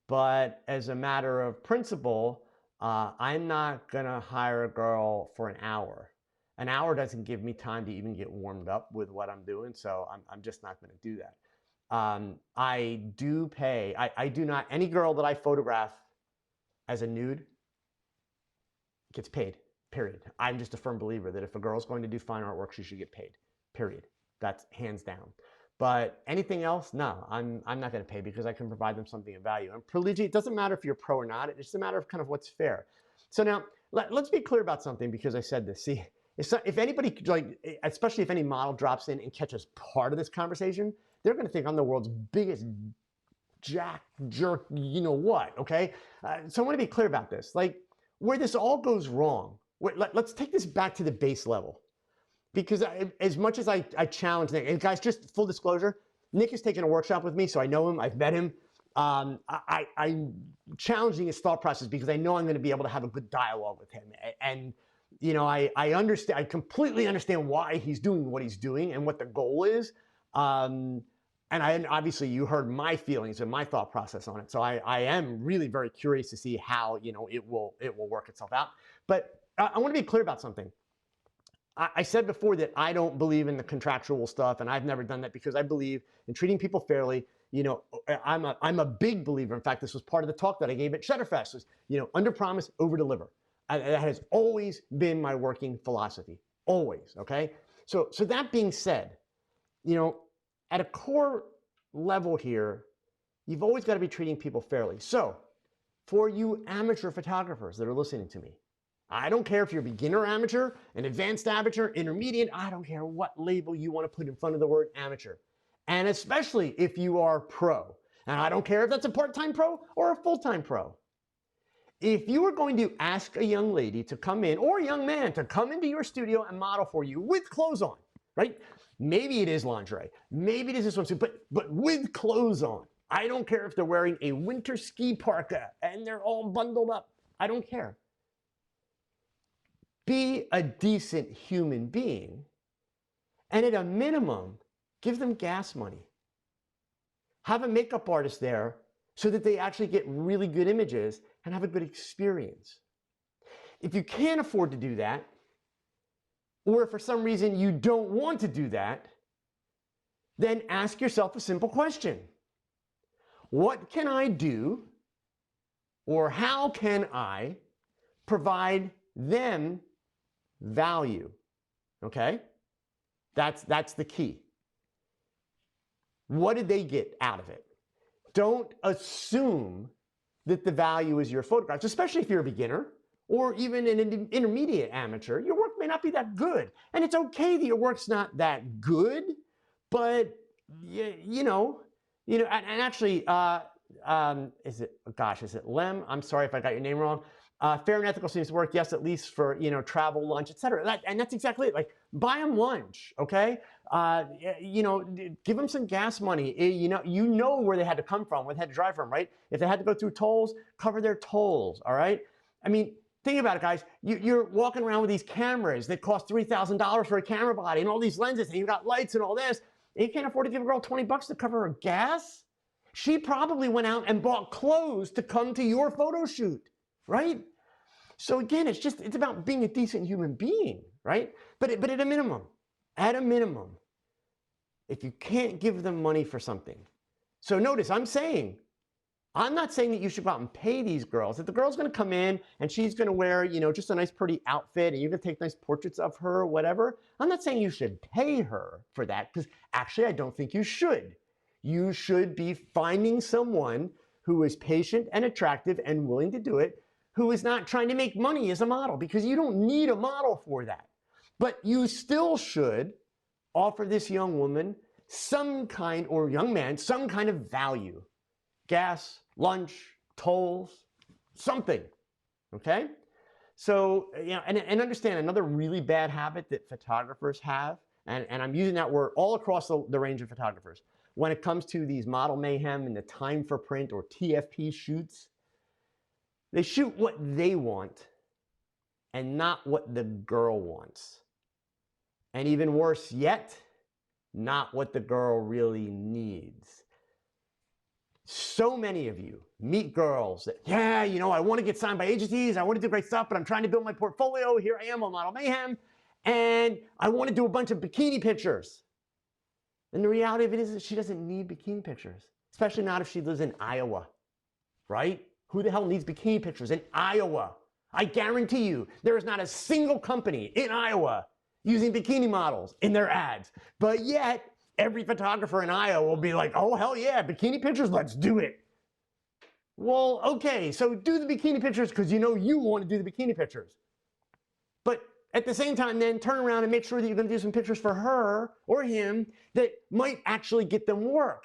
but as a matter of principle, I'm not gonna hire a girl for an hour. An hour doesn't give me time to even get warmed up with what I'm doing, so I'm just not gonna do that. I do pay, I do not, any girl that I photograph as a nude gets paid, period. I'm just a firm believer that if a girl's going to do fine artwork, she should get paid, period. That's hands down. But anything else, no, I'm not going to pay because I can provide them something of value. And Proligi, it doesn't matter if you're pro or not. It's just a matter of kind of what's fair. So now let's be clear about something because I said this. See, if anybody, like, especially if any model drops in and catches part of this conversation, they're going to think I'm the world's biggest jack jerk, you know what, okay? So I want to be clear about this. Like, where this all goes wrong, let's take this back to the base level. Because as much as I challenge Nick, and guys, just full disclosure, Nick has taken a workshop with me, so I know him, I've met him. I'm challenging his thought process because I know I'm going to be able to have a good dialogue with him. And I understand, I completely understand why he's doing what he's doing and what the goal is. And obviously you heard my feelings and my thought process on it. So I am really very curious to see how it will work itself out. But I want to be clear about something. I said before that I don't believe in the contractual stuff, and I've never done that because I believe in treating people fairly. I'm a big believer. In fact, this was part of the talk that I gave at Shutterfest. Was under promise, over deliver. That has always been my working philosophy. Always. Okay. So that being said, at a core level here, you've always got to be treating people fairly. So for you amateur photographers that are listening to me, I don't care if you're beginner amateur, an advanced amateur, intermediate, I don't care what label you want to put in front of the word amateur. And especially if you are pro. And I don't care if that's a part-time pro or a full-time pro. If you are going to ask a young lady to come in, or a young man to come into your studio and model for you with clothes on, right? Maybe it is lingerie, maybe it is this swimsuit, but with clothes on. I don't care if they're wearing a winter ski parka and they're all bundled up. I don't care. be a decent human being, and at a minimum, give them gas money. Have a makeup artist there so that they actually get really good images and have a good experience. If you can't afford to do that, or if for some reason you don't want to do that, then ask yourself a simple question. What can I do, or how can I provide them value? Okay? That's the key. What did they get out of it? Don't assume that the value is your photographs, especially if you're a beginner or even an intermediate amateur. Your work may not be that good, and it's okay that your work's not that good, but you know, and actually, is it Lem? I'm sorry if I got your name wrong. Fair and ethical seems to work, yes, at least for, travel, lunch, etc. And that's exactly it. Like, buy them lunch, okay? Give them some gas money. You know where they had to come from, where they had to drive from, right? If they had to go through tolls, cover their tolls, all right? I mean, think about it, guys. You're walking around with these cameras that cost $3,000 for a camera body and all these lenses, and you've got lights and all this, and you can't afford to give a girl $20 to cover her gas? She probably went out and bought clothes to come to your photo shoot, right? So again, it's about being a decent human being, right? But at a minimum, if you can't give them money for something. So notice, I'm not saying that you should go out and pay these girls. If the girl's gonna come in and she's gonna wear, just a nice pretty outfit and you're gonna take nice portraits of her or whatever, I'm not saying you should pay her for that, because actually I don't think you should. You should be finding someone who is patient and attractive and willing to do it, who is not trying to make money as a model, because you don't need a model for that. But you still should offer this young woman or young man some kind of value. Gas, lunch, tolls, something, okay? So, and understand another really bad habit that photographers have, and I'm using that word all across the range of photographers, when it comes to these model mayhem and the time for print or TFP shoots, they shoot what they want and not what the girl wants. And even worse yet, not what the girl really needs. So many of you meet girls that, I want to get signed by agencies, I want to do great stuff, but I'm trying to build my portfolio. Here I am on Model Mayhem, and I want to do a bunch of bikini pictures. And the reality of it is that she doesn't need bikini pictures, especially not if she lives in Iowa, right? Who the hell needs bikini pictures in Iowa? I guarantee you, there is not a single company in Iowa using bikini models in their ads. But yet, every photographer in Iowa will be like, oh, hell yeah, bikini pictures, let's do it. Well, okay, so do the bikini pictures because you want to do the bikini pictures. But at the same time, then turn around and make sure that you're going to do some pictures for her or him that might actually get them work.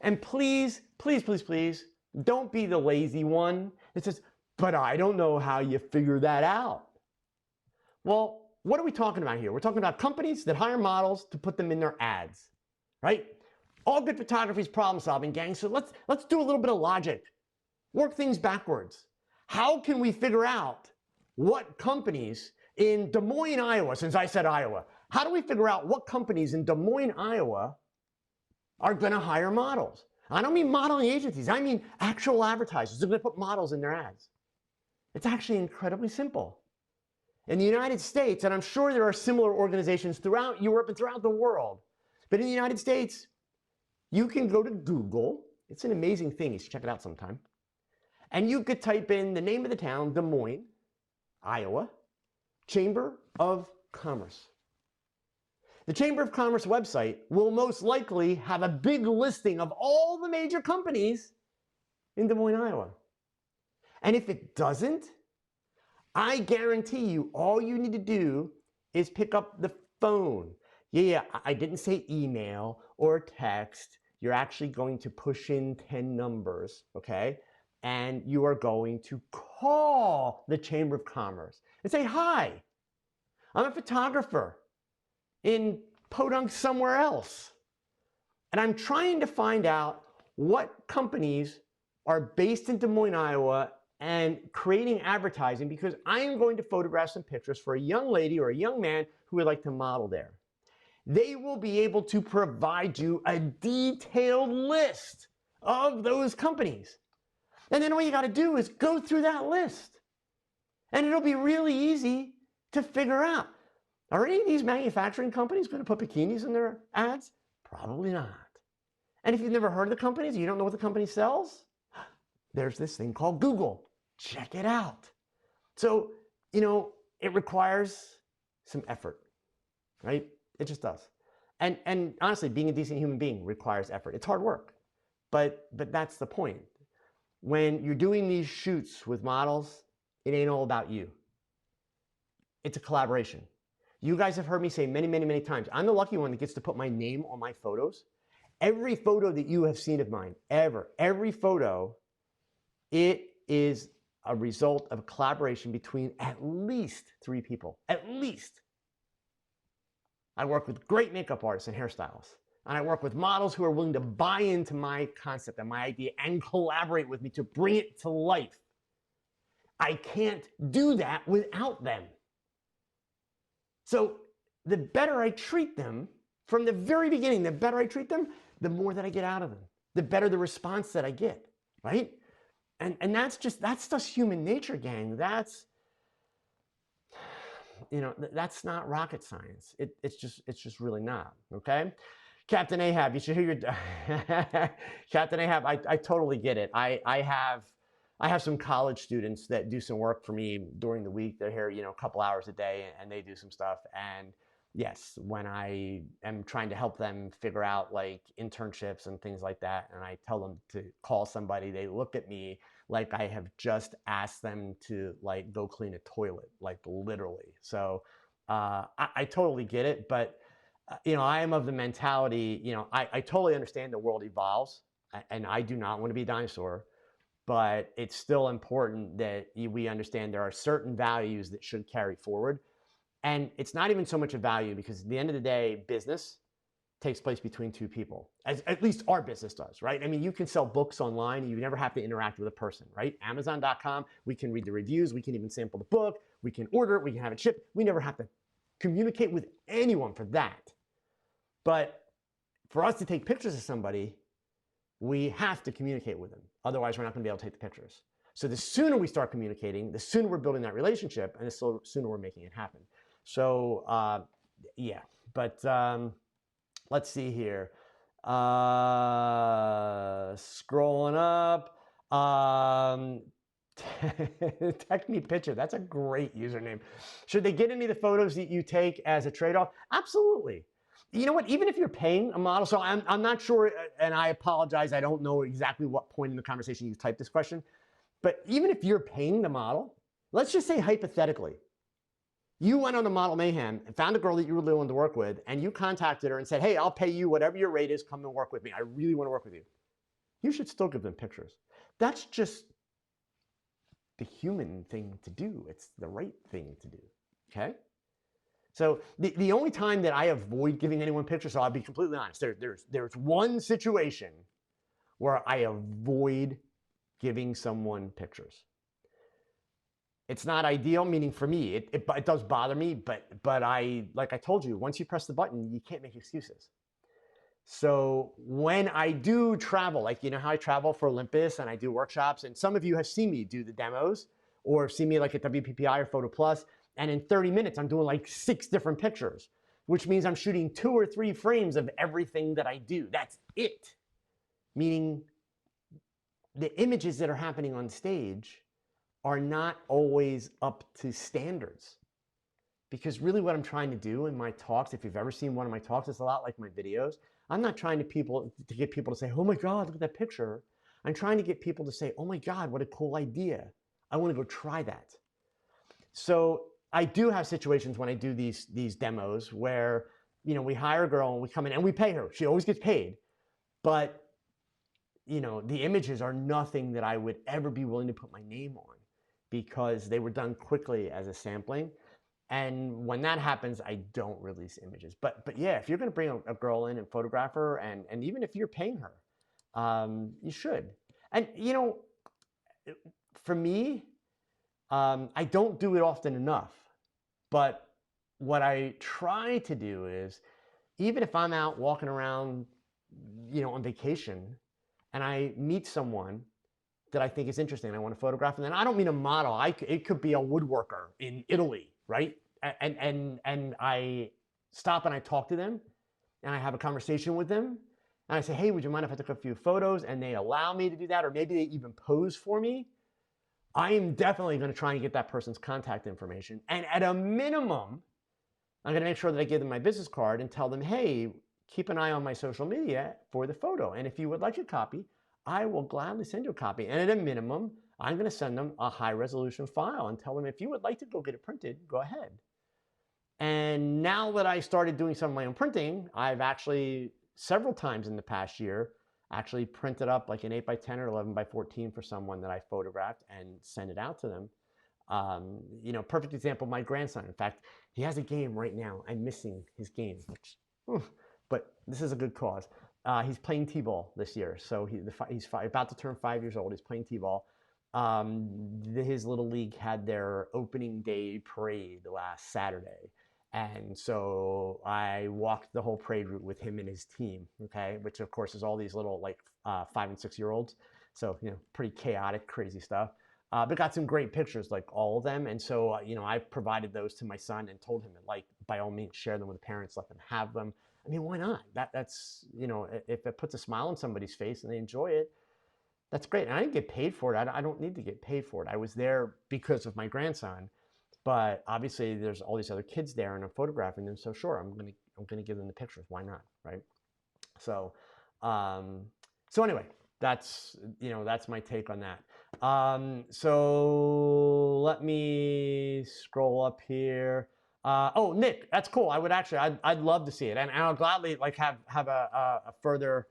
And please, please, please, please, don't be the lazy one that says, but I don't know how you figure that out. Well, what are we talking about here? We're talking about companies that hire models to put them in their ads, right? All good photography is problem solving, gang. So let's do a little bit of logic. Work things backwards. How can we figure out what companies in Des Moines, Iowa, since I said Iowa, how do we figure out what companies in Des Moines, Iowa are going to hire models? I don't mean modeling agencies. I mean actual advertisers. They're going to put models in their ads. It's actually incredibly simple. In the United States, and I'm sure there are similar organizations throughout Europe and throughout the world, but in the United States, you can go to Google. It's an amazing thing. You should check it out sometime. And you could type in the name of the town, Des Moines, Iowa, Chamber of Commerce. The Chamber of Commerce website will most likely have a big listing of all the major companies in Des Moines, Iowa. And if it doesn't, I guarantee you all you need to do is pick up the phone. Yeah, I didn't say email or text. You're actually going to push in 10 numbers, okay? And you are going to call the Chamber of Commerce and say, hi, I'm a photographer in Podunk somewhere else. And I'm trying to find out what companies are based in Des Moines, Iowa and creating advertising because I am going to photograph some pictures for a young lady or a young man who would like to model there. They will be able to provide you a detailed list of those companies. And then all you got to do is go through that list. And it'll be really easy to figure out. Are any of these manufacturing companies going to put bikinis in their ads? Probably not. And if you've never heard of the companies, you don't know what the company sells, there's this thing called Google. Check it out. So, it requires some effort, right? It just does. And honestly, being a decent human being requires effort. It's hard work, but that's the point. When you're doing these shoots with models, it ain't all about you. It's a collaboration. You guys have heard me say many, many, many times, I'm the lucky one that gets to put my name on my photos. Every photo that you have seen of mine, every photo, it is a result of a collaboration between at least 3 people, at least. I work with great makeup artists and hairstylists, and I work with models who are willing to buy into my concept and my idea and collaborate with me to bring it to life. I can't do that without them. So the better I treat them, from the very beginning, the better I treat them, the more that I get out of them, the better the response that I get, right? And that's just human nature, gang. That's not rocket science. It's just really not, okay? Captain Ahab, you should hear your Captain Ahab, I totally get it. I have some college students that do some work for me during the week. They're here, a couple hours a day, and they do some stuff. And yes, when I am trying to help them figure out like internships and things like that, and I tell them to call somebody, they look at me like I have just asked them to like go clean a toilet, like literally. So I totally get it, but I am of the mentality, I totally understand the world evolves, and I do not want to be a dinosaur, but it's still important that we understand there are certain values that should carry forward. And it's not even so much a value, because at the end of the day, business takes place between 2 people. At least our business does, right? I mean, you can sell books online and you never have to interact with a person, right? Amazon.com, we can read the reviews, we can even sample the book, we can order it, we can have it shipped. We never have to communicate with anyone for that. But for us to take pictures of somebody, we have to communicate with them. Otherwise, we're not going to be able to take the pictures. So the sooner we start communicating, the sooner we're building that relationship, and the sooner we're making it happen. So yeah, but let's see here. Scrolling up. Tech Me Picture, that's a great username. Should they get any of the photos that you take as a trade-off? Absolutely. You know what, even if you're paying a model, so I'm not sure, and I apologize, I don't know exactly what point in the conversation you typed this question, but even if you're paying the model, let's just say hypothetically, you went on a Model Mayhem and found a girl that you were willing to work with, and you contacted her and said, hey, I'll pay you whatever your rate is, come and work with me. I really want to work with you. You should still give them pictures. That's just the human thing to do. It's the right thing to do, okay? So the only time that I avoid giving anyone pictures, so I'll be completely honest, there's one situation where I avoid giving someone pictures. It's not ideal, meaning for me, it does bother me, but like I told you, once you press the button, you can't make excuses. So when I do travel, like how I travel for Olympus and I do workshops, and some of you have seen me do the demos or seen me like at WPPI or Photo Plus, and in 30 minutes, I'm doing like 6 different pictures, which means I'm shooting 2 or 3 frames of everything that I do. That's it. Meaning the images that are happening on stage are not always up to standards. Because really what I'm trying to do in my talks, if you've ever seen one of my talks, it's a lot like my videos. I'm not trying to get people to say, oh my God, look at that picture. I'm trying to get people to say, oh my God, what a cool idea. I want to go try that. So I do have situations when I do these demos where, we hire a girl and we come in and we pay her. She always gets paid. But, the images are nothing that I would ever be willing to put my name on, because they were done quickly as a sampling. And when that happens, I don't release images. But yeah, if you're going to bring a girl in and photograph her, and even if you're paying her, you should. And, for me, I don't do it often enough, but what I try to do is, even if I'm out walking around, on vacation, and I meet someone that I think is interesting, I want to photograph, and then I don't mean a model. It could be a woodworker in Italy, right? And I stop and I talk to them, and I have a conversation with them, and I say, hey, would you mind if I took a few photos? And they allow me to do that, or maybe they even pose for me. I am definitely going to try and get that person's contact information. And at a minimum, I'm going to make sure that I give them my business card and tell them, hey, keep an eye on my social media for the photo. And if you would like a copy, I will gladly send you a copy. And at a minimum, I'm going to send them a high resolution file and tell them, if you would like to go get it printed, go ahead. And now that I started doing some of my own printing, I've actually several times in the past year actually printed up like an 8x10 or 11x14 for someone that I photographed and send it out to them. Perfect example, my grandson. In fact, he has a game right now. I'm missing his game, but this is a good cause. He's playing t-ball this year, so he's about to turn 5 years old. He's playing t-ball. His little league had their opening day parade last Saturday, and so I walked the whole parade route with him and his team. Okay, which of course is all these little 5 and 6 year olds. So pretty chaotic, crazy stuff. But got some great pictures, like all of them. And so, I provided those to my son and told him that, by all means, share them with the parents, let them have them. I mean, why not? That's, if it puts a smile on somebody's face and they enjoy it, that's great. And I didn't get paid for it. I don't need to get paid for it. I was there because of my grandson, but obviously there's all these other kids there and I'm photographing them. So sure, I'm going to give them the pictures. Why not? Right. So anyway, that's my take on that. So let me scroll up here. Oh, Nick, that's cool. I'd love to see it, and I'll gladly have a further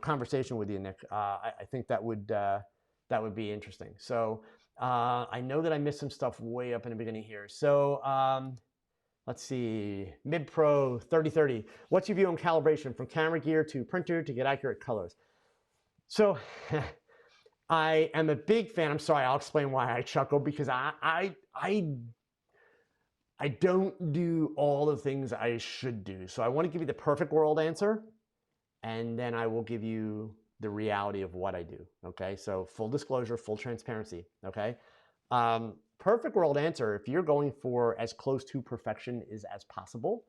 conversation with you, Nick. I think that would be interesting. So I know that I missed some stuff way up in the beginning here. So let's see, Mid-Pro 3030. What's your view on calibration from camera gear to printer to get accurate colors? So I am a big fan. I'm sorry, I'll explain why I chuckle, because I don't do all the things I should do. So I want to give you the perfect world answer, and then I will give you the reality of what I do. Okay, so full disclosure, full transparency. Okay. Perfect world answer, if you're going for as close to perfection as possible,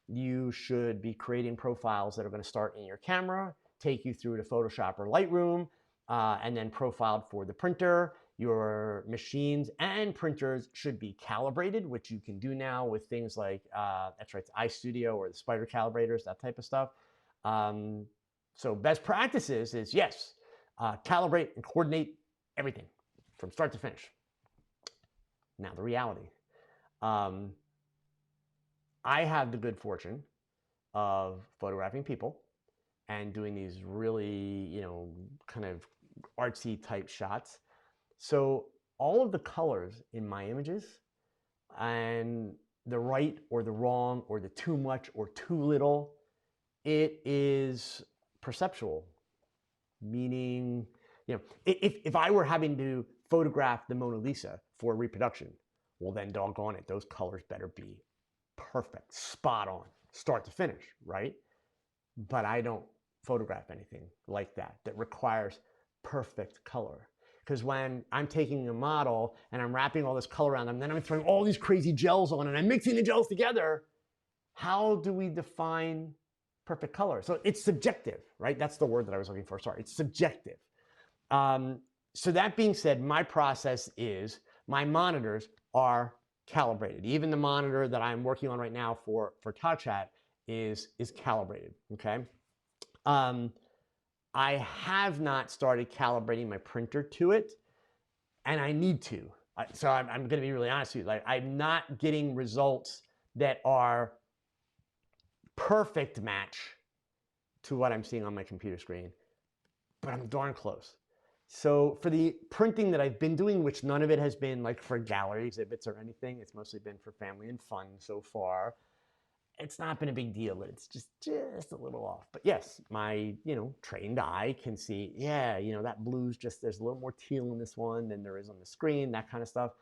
you should be creating profiles that are going to start in your camera, take you through to Photoshop or Lightroom, and then profiled for the printer. Your machines and printers should be calibrated, which you can do now with things like, that's right, iStudio or the Spider calibrators, that type of stuff. So best practices is, yes, calibrate and coordinate everything from start to finish. Now, the reality. I have the good fortune of photographing people and doing these really, kind of artsy type shots. So all of the colors in my images and the right or the wrong or the too much or too little, it is perceptual. Meaning, if I were having to photograph the Mona Lisa for reproduction, well then doggone it, those colors better be perfect, spot on, start to finish, right? But I don't photograph anything like that requires perfect color. Because when I'm taking a model and I'm wrapping all this color around them, then I'm throwing all these crazy gels on and I'm mixing the gels together, how do we define perfect color? So it's subjective, right? That's the word that I was looking for. Sorry, it's subjective. So that being said, my process is my monitors are calibrated. Even the monitor that I'm working on right now for TogChat is calibrated, okay? I have not started calibrating my printer to it, and I need to. So I'm going to be really honest with you. I'm not getting results that are perfect match to what I'm seeing on my computer screen, but I'm darn close. So for the printing that I've been doing, which none of it has been for gallery exhibits or anything, it's mostly been for family and fun so far. it's not been a big deal, but it's just a little off. But yes, my, trained eye can see, yeah, that blue's just, there's a little more teal in this one than there is on the screen, that kind of stuff.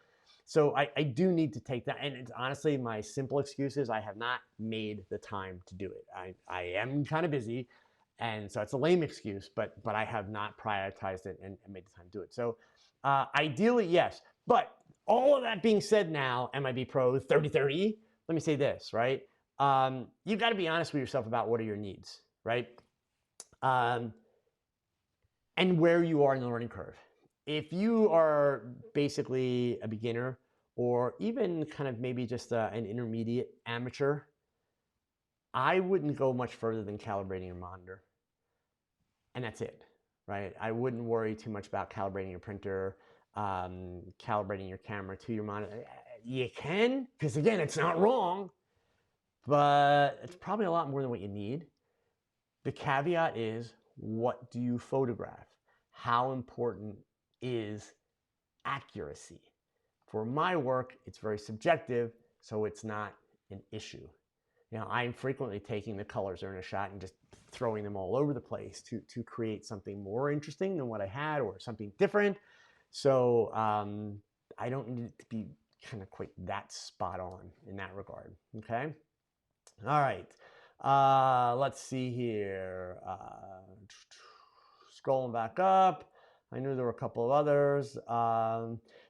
So I do need to take that. And it's honestly, my simple excuse is I have not made the time to do it. I am kind of busy. And so it's a lame excuse, but I have not prioritized it and made the time to do it. So ideally, yes. But all of that being said now, MIB Pro 3030, let me say this, right? You've got to be honest with yourself about what are your needs, right? And where you are in the learning curve. If you are basically a beginner or even kind of maybe just an intermediate amateur, I wouldn't go much further than calibrating your monitor. And that's it, right? I wouldn't worry too much about calibrating your printer, calibrating your camera to your monitor. You can, because again, it's not wrong, but it's probably a lot more than what you need. The caveat is, what do you photograph? How important is accuracy? For my work, it's very subjective, so it's not an issue. I'm frequently taking the colors that are in a shot and just throwing them all over the place to create something more interesting than what I had or something different. So I don't need it to be kind of quite that spot on in that regard, okay? All right, let's see here. Scrolling back up, I knew there were a couple of others.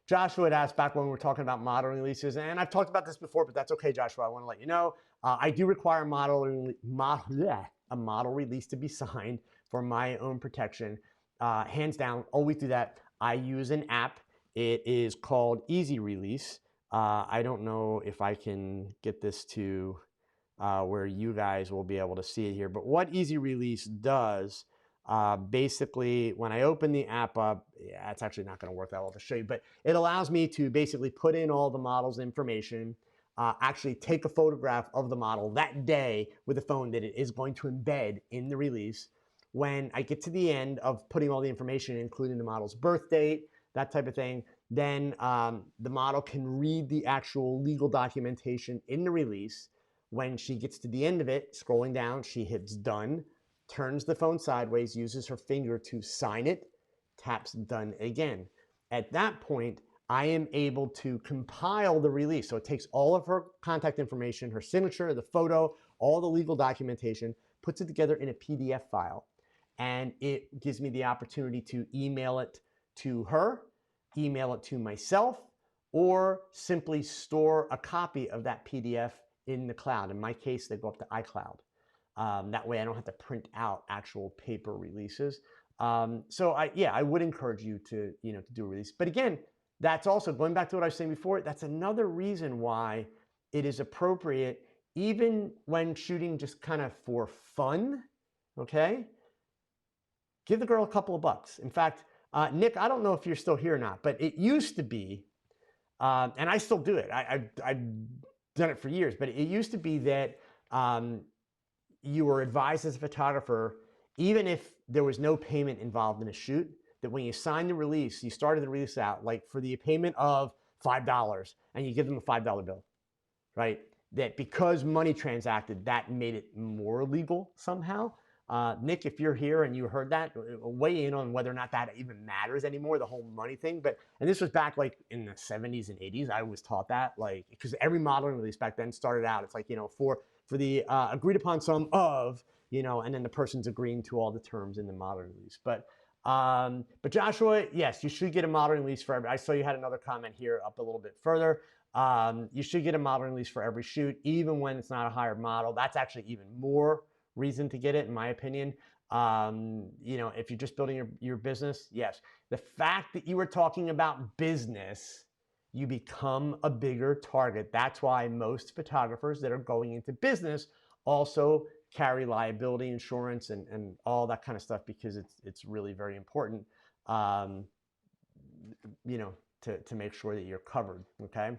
Joshua had asked back when we were talking about model releases, and I've talked about this before, but that's okay, Joshua. I want to let you know. I do require a model release to be signed for my own protection. Hands down, always do that. I use an app. It is called Easy Release. I don't know if I can get this to where you guys will be able to see it here, but what Easy Release does, basically, when I open the app up, yeah, it's actually not going to work that well to show you, but it allows me to basically put in all the model's information, actually take a photograph of the model that day with a phone that it is going to embed in the release. When I get to the end of putting all the information, including the model's birth date, that type of thing, then the model can read the actual legal documentation in the release. When she gets to the end of it, scrolling down, she hits done, turns the phone sideways, uses her finger to sign it, taps done again. At that point, I am able to compile the release. So it takes all of her contact information, her signature, the photo, all the legal documentation, puts it together in a PDF file. And it gives me the opportunity to email it to her, email it to myself, or simply store a copy of that PDF in the cloud. In my case, they go up to iCloud. That way I don't have to print out actual paper releases. So I would encourage you to do a release. But again, that's also, going back to what I was saying before, that's another reason why it is appropriate, even when shooting just kind of for fun, okay? Give the girl a couple of bucks. In fact, Nick, I don't know if you're still here or not, but it used to be, and I still do it. I've done it for years, but it used to be that you were advised as a photographer, even if there was no payment involved in a shoot, that when you signed the release, you started the release out like for the payment of $5, and you give them a $5 bill, right? That because money transacted, that made it more legal somehow. Nick, if you're here and you heard that, weigh in on whether or not that even matters anymore, the whole money thing. And this was back like in the 70s and 80s. I was taught that, like, because every modeling release back then started out, it's like, for the agreed upon sum of, and then the person's agreeing to all the terms in the modeling release. But Joshua, yes, you should get a modeling release for every. I saw you had another comment here up a little bit further. You should get a modeling release for every shoot, even when it's not a hired model. That's actually even more reason to get it, in my opinion. If you're just building your business, yes. The fact that you were talking about business, you become a bigger target. That's why most photographers that are going into business also carry liability insurance and all that kind of stuff, because it's really very important, to make sure that you're covered, okay?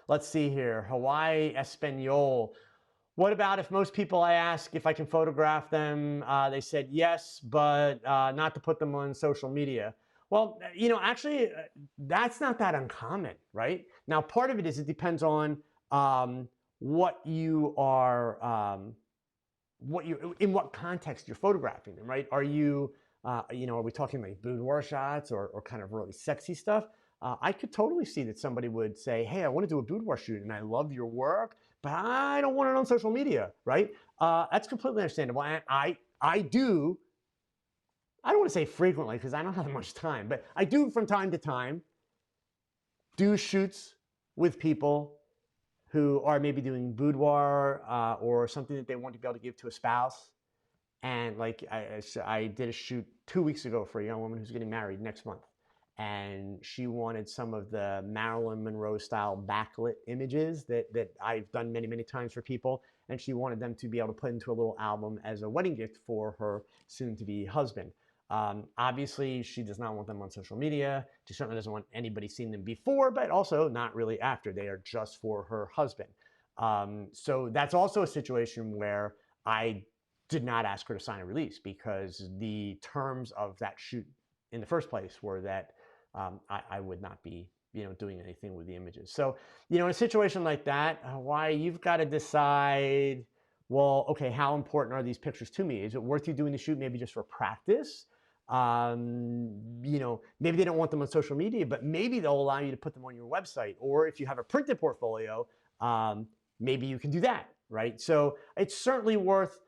Let's see here, Hawaii Espanol. What about if most people I ask if I can photograph them, they said yes, but not to put them on social media? Well, actually, that's not that uncommon, right? Now, part of it is it depends on what you are, in what context you're photographing them, right? Are you, are we talking like boudoir shots or kind of really sexy stuff? I could totally see that somebody would say, hey, I want to do a boudoir shoot and I love your work, but I don't want it on social media, right? That's completely understandable. And I do, I don't want to say frequently because I don't have much time, but I do from time to time do shoots with people who are maybe doing boudoir or something that they want to be able to give to a spouse. And like I did a shoot 2 weeks ago for a young woman who's getting married next month. And she wanted some of the Marilyn Monroe style backlit images that I've done many, many times for people. And she wanted them to be able to put into a little album as a wedding gift for her soon-to-be husband. Obviously, she does not want them on social media. She certainly doesn't want anybody seeing them before, but also not really after. They are just for her husband. So that's also a situation where I did not ask her to sign a release because the terms of that shoot in the first place were that I would not be doing anything with the images. So, in a situation like that, why you've got to decide, well, okay, how important are these pictures to me? Is it worth you doing the shoot maybe just for practice? Maybe they don't want them on social media, but maybe they'll allow you to put them on your website. Or if you have a printed portfolio, maybe you can do that, right? So it's certainly worth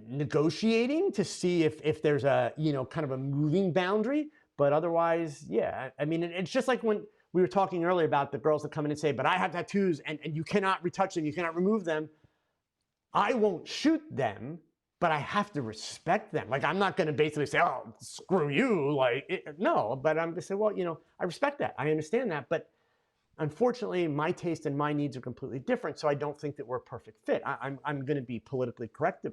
negotiating to see if there's a, kind of a moving boundary. But otherwise, yeah, I mean, it's just like when we were talking earlier about the girls that come in and say, but I have tattoos and you cannot retouch them, you cannot remove them. I won't shoot them, but I have to respect them. Like, I'm not going to basically say, oh, screw you. No, but I'm going to say, well, I respect that. I understand that. But unfortunately, my taste and my needs are completely different. So I don't think that we're a perfect fit. I'm going to be politically correct, in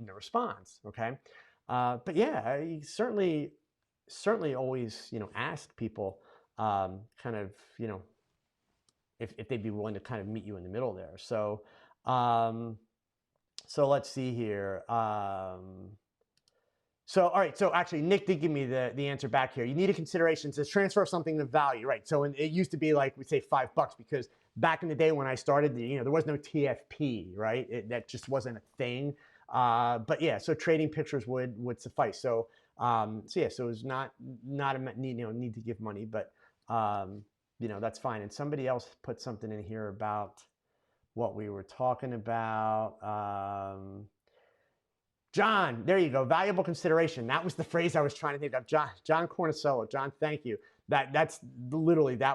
the response. Okay. But yeah, I certainly always, ask people kind of, if they'd be willing to kind of meet you in the middle there. So, so let's see here. So, all right. So actually, Nick did give me the answer back here. You need a consideration to transfer something of value, right? So it used to be like, we'd say $5 because back in the day when I started, there was no TFP, right? That just wasn't a thing. But yeah, so trading pictures would suffice. So, so it was not a need to give money, but that's fine. And somebody else put something in here about what we were talking about. John, there you go. Valuable consideration. That was the phrase I was trying to think of. John Cornicello. John, thank you. That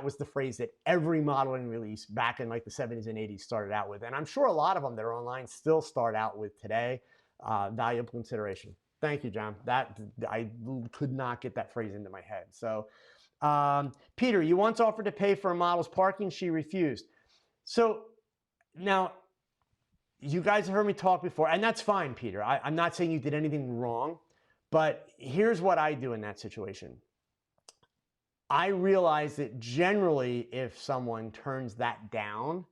was the phrase that every modeling release back in like the 70s and 80s started out with. And I'm sure a lot of them that are online still start out with today. Valuable consideration. Thank you, John. I could not get that phrase into my head. So, Peter, you once offered to pay for a model's parking. She refused. So now, you guys have heard me talk before, and that's fine, Peter. I'm not saying you did anything wrong, but here's what I do in that situation. I realize that generally, if someone turns that down,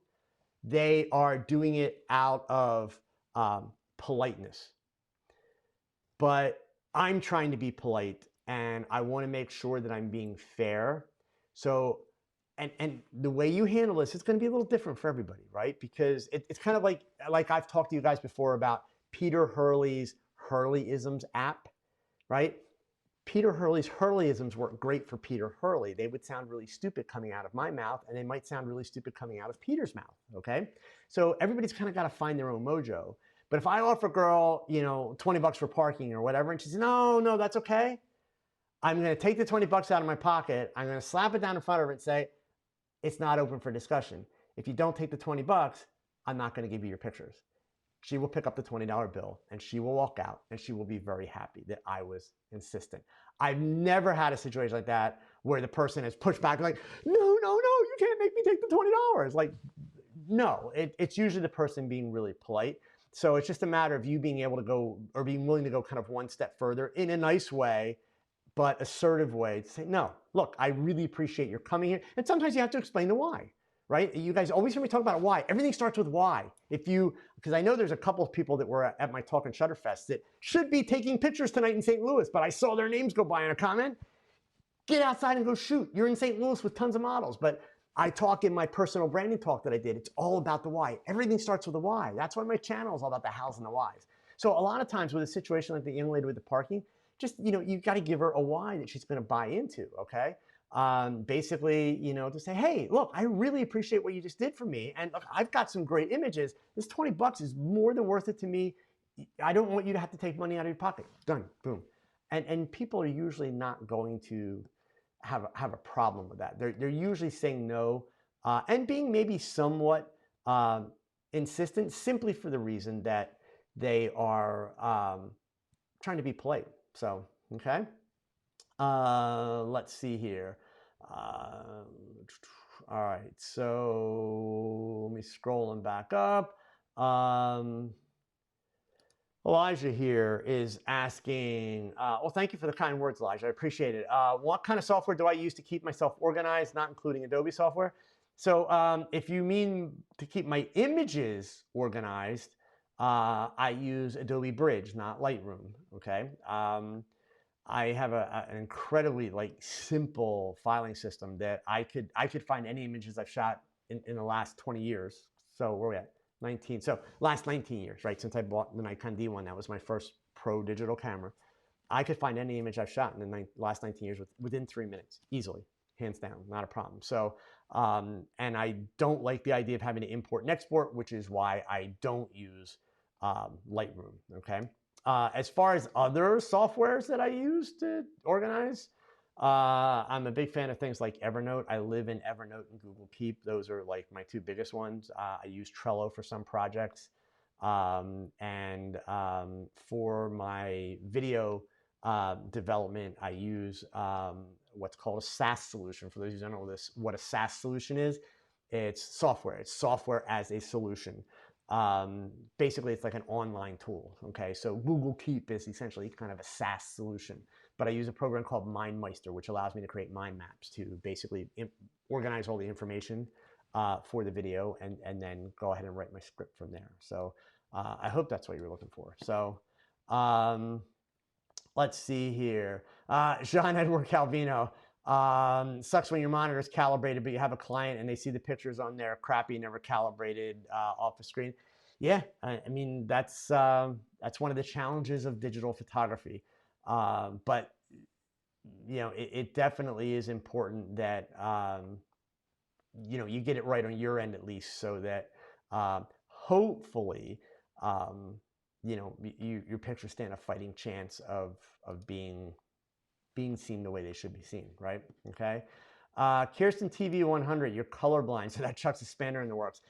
they are doing it out of politeness. But I'm trying to be polite, and I want to make sure that I'm being fair. So, and the way you handle this, it's going to be a little different for everybody, right? Because it's kind of like I've talked to you guys before about Peter Hurley's Hurleyisms app, right? Peter Hurley's Hurleyisms work great for Peter Hurley. They would sound really stupid coming out of my mouth, and they might sound really stupid coming out of Peter's mouth, okay? So everybody's kind of got to find their own mojo. But if I offer a girl, $20 for parking or whatever, and she says, no, that's okay, I'm going to take the $20 out of my pocket, I'm going to slap it down in front of her and say, it's not open for discussion. If you don't take the $20, I'm not going to give you your pictures. She will pick up the $20 bill and she will walk out and she will be very happy that I was insistent. I've never had a situation like that where the person has pushed back like, no, you can't make me take the $20. Like, no, it's usually the person being really polite. So it's just a matter of you being able to go or being willing to go kind of one step further in a nice way, but assertive way to say, no, look, I really appreciate your coming here. And sometimes you have to explain the why, right? You guys always hear me talk about why. Everything starts with why. Because I know there's a couple of people that were at my talk in Shutterfest that should be taking pictures tonight in St. Louis, but I saw their names go by in a comment. Get outside and go shoot. You're in St. Louis with tons of models. But I talk in my personal branding talk that I did. It's all about the why. Everything starts with a why. That's why my channel is all about the hows and the whys. So a lot of times with a situation like the young lady with the parking, just, you got to give her a why that she's going to buy into, okay? Basically, to say, hey, look, I really appreciate what you just did for me. And look, I've got some great images. This 20 bucks is more than worth it to me. I don't want you to have to take money out of your pocket. Done, boom. And people are usually not going to have a problem with that. They're usually saying no and being maybe somewhat insistent simply for the reason that they are trying to be polite. So, okay. Let's see here. All right, so let me scrolling back up. Elijah here is asking, well, thank you for the kind words, Elijah. I appreciate it. What kind of software do I use to keep myself organized, not including Adobe software? So if you mean to keep my images organized, I use Adobe Bridge, not Lightroom, okay? I have an incredibly simple filing system that I could find any images I've shot in the last 20 years. So where are we at? 19. So last 19 years, right? Since I bought the Nikon D1, that was my first pro digital camera. I could find any image I've shot in the last 19 years within 3 minutes, easily, hands down, not a problem. So, and I don't like the idea of having to import and export, which is why I don't use Lightroom, okay? As far as other softwares that I use to organize, I'm a big fan of things like Evernote. I live in Evernote and Google Keep. Those are like my two biggest ones. I use Trello for some projects. For my video development, I use what's called a SaaS solution. For those who don't know what a SaaS solution is, it's software. It's software as a solution. Basically, it's like an online tool, okay? So Google Keep is essentially kind of a SaaS solution. But I use a program called MindMeister, which allows me to create mind maps to basically organize all the information for the video and then go ahead and write my script from there. So I hope that's what you were looking for. So let's see here. Jean-Edward Calvino. Sucks when your monitor is calibrated, but you have a client and they see the pictures on there crappy, never calibrated off the screen. Yeah, I mean, that's one of the challenges of digital photography. But it definitely is important that you get it right on your end at least, so that hopefully your pictures stand a fighting chance of being seen the way they should be seen, right? Okay. Kirsten TV 100, you're colorblind, so that chucks a spanner in the works.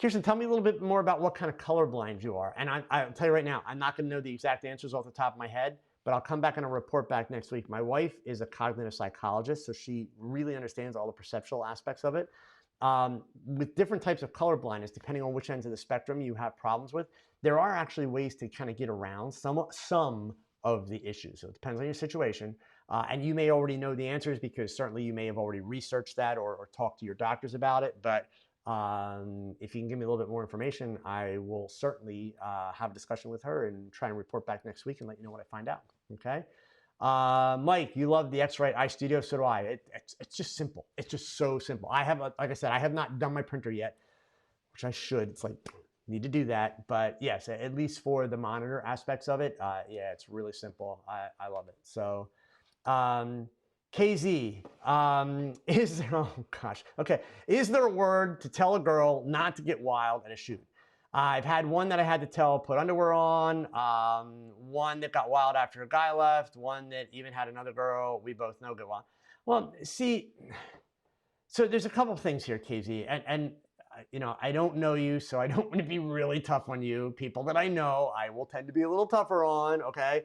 Kirsten, tell me a little bit more about what kind of colorblind you are. And I'll tell you right now, I'm not going to know the exact answers off the top of my head, but I'll come back and I'll report back next week. My wife is a cognitive psychologist, so she really understands all the perceptual aspects of it. With different types of color blindness, depending on which ends of the spectrum you have problems with, there are actually ways to kind of get around some of the issues. So it depends on your situation. And you may already know the answers because certainly you may have already researched that or talked to your doctors about it. But if you can give me a little bit more information, I will certainly have a discussion with her and try and report back next week and let you know what I find out. Okay. Mike, you love the X-Rite iStudio, so do I. It's just simple. It's just so simple. I have, like I said, I have not done my printer yet, which I should. It's like, need to do that. But yes, at least for the monitor aspects of it, yeah, it's really simple. I love it. So, KZ, is there, oh gosh, okay. Is there a word to tell a girl not to get wild at a shoot? I've had one that I had to tell put underwear on, one that got wild after a guy left, one that even had another girl we both know get wild. Well, see, so there's a couple of things here, KZ, and I don't know you, so I don't want to be really tough on you. People that I know, I will tend to be a little tougher on, okay?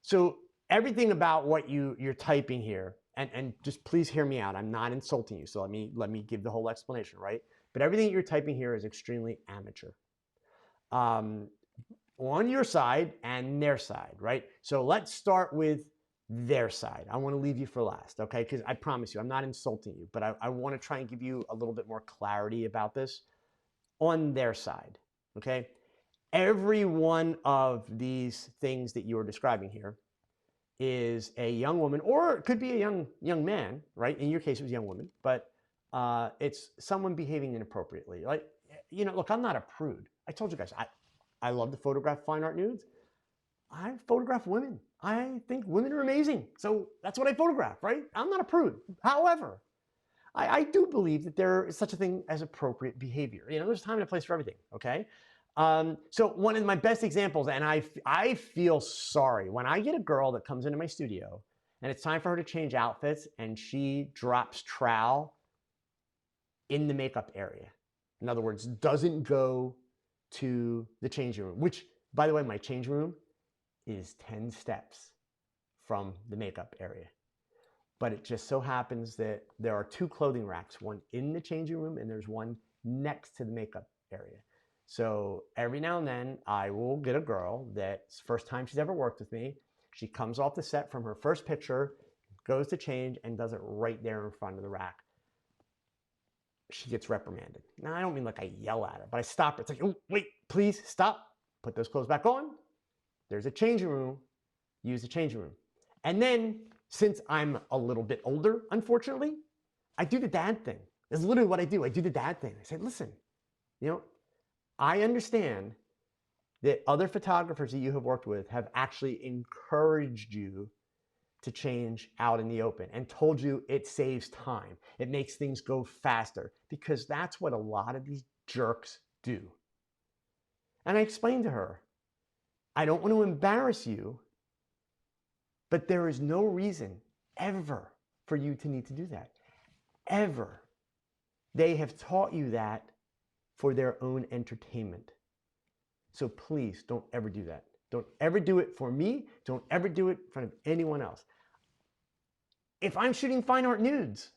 So everything about what you're typing here, and just please hear me out. I'm not insulting you, so let me give the whole explanation, right? But everything you're typing here is extremely amateur. On your side and their side, right? So let's start with their side. I want to leave you for last, okay? Because I promise you, I'm not insulting you, but I want to try and give you a little bit more clarity about this. On their side, okay? Every one of these things that you are describing here is a young woman, or it could be a young man, right? In your case, it was a young woman, but it's someone behaving inappropriately. Like, you know, look, I'm not a prude. I told you guys, I love to photograph fine art nudes. I photograph women. I think women are amazing. So that's what I photograph, right? I'm not a prude. However, I do believe that there is such a thing as appropriate behavior. You know, there's a time and a place for everything, okay? So one of my best examples, and I feel sorry, when I get a girl that comes into my studio and it's time for her to change outfits and she drops trowel in the makeup area. In other words, doesn't go to the changing room, which, by the way, my change room is 10 steps from the makeup area. But it just so happens that there are 2 clothing racks, one in the changing room and there's one next to the makeup area. So every now and then I will get a girl that's first time she's ever worked with me. She comes off the set from her first picture, goes to change and does it right there in front of the rack. She gets reprimanded. Now, I don't mean like I yell at her, but I stop her. It's like, oh, wait, please stop. Put those clothes back on. There's a changing room. Use the changing room. And then, since I'm a little bit older, unfortunately, I do the dad thing. That's literally what I do. I do the dad thing. I say, listen, you know, I understand that other photographers that you have worked with have actually encouraged you to change out in the open and told you it saves time. It makes things go faster, because that's what a lot of these jerks do. And I explained to her, I don't want to embarrass you, but there is no reason ever for you to need to do that. Ever. They have taught you that for their own entertainment. So please don't ever do that. Don't ever do it for me. Don't ever do it in front of anyone else. If I'm shooting fine art nudes,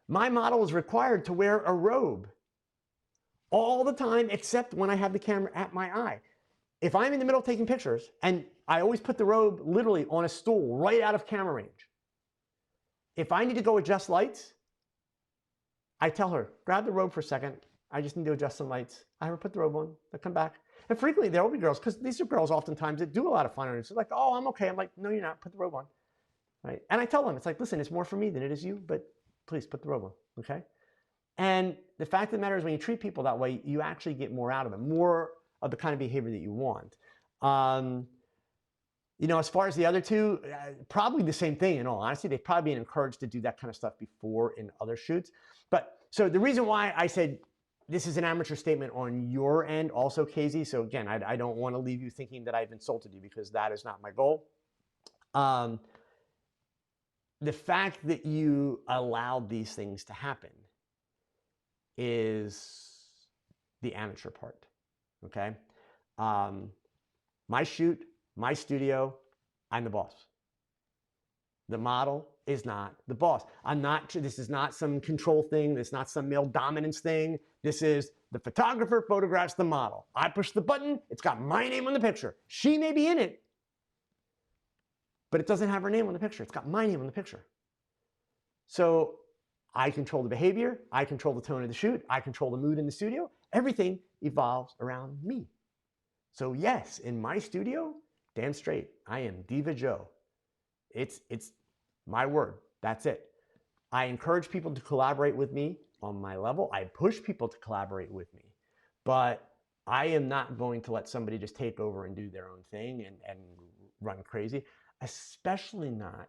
my model is required to wear a robe all the time, except when I have the camera at my eye. If I'm in the middle of taking pictures, and I always put the robe literally on a stool right out of camera range. If I need to go adjust lights, I tell her, grab the robe for a second. I just need to adjust some lights. I have her put the robe on. I come back. And frequently there will be girls, because these are girls oftentimes that do a lot of fine art. It's like, oh, I'm okay. I'm like, no, you're not. Put the robe on. Right? And I tell them, it's like, listen, it's more for me than it is you, but please put the robe on, okay? And the fact of the matter is, when you treat people that way, you actually get more out of them, more of the kind of behavior that you want. You know, as far as the other two, probably the same thing in all honesty. They've probably been encouraged to do that kind of stuff before in other shoots. But so the reason why I said this is an amateur statement on your end also, KZ, so again, I don't want to leave you thinking that I've insulted you, because that is not my goal. The fact that you allowed these things to happen is the amateur part, okay? My shoot, my studio, I'm the boss. The model is not the boss. This is not some control thing. This is not some male dominance thing. This is the photographer photographs the model. I push the button, it's got my name on the picture. She may be in it, but it doesn't have her name on the picture. It's got my name on the picture. So I control the behavior. I control the tone of the shoot. I control the mood in the studio. Everything evolves around me. So yes, in my studio, damn straight, I am Diva Joe. It's my word. That's it. I encourage people to collaborate with me on my level. I push people to collaborate with me. But I am not going to let somebody just take over and do their own thing and run crazy, especially not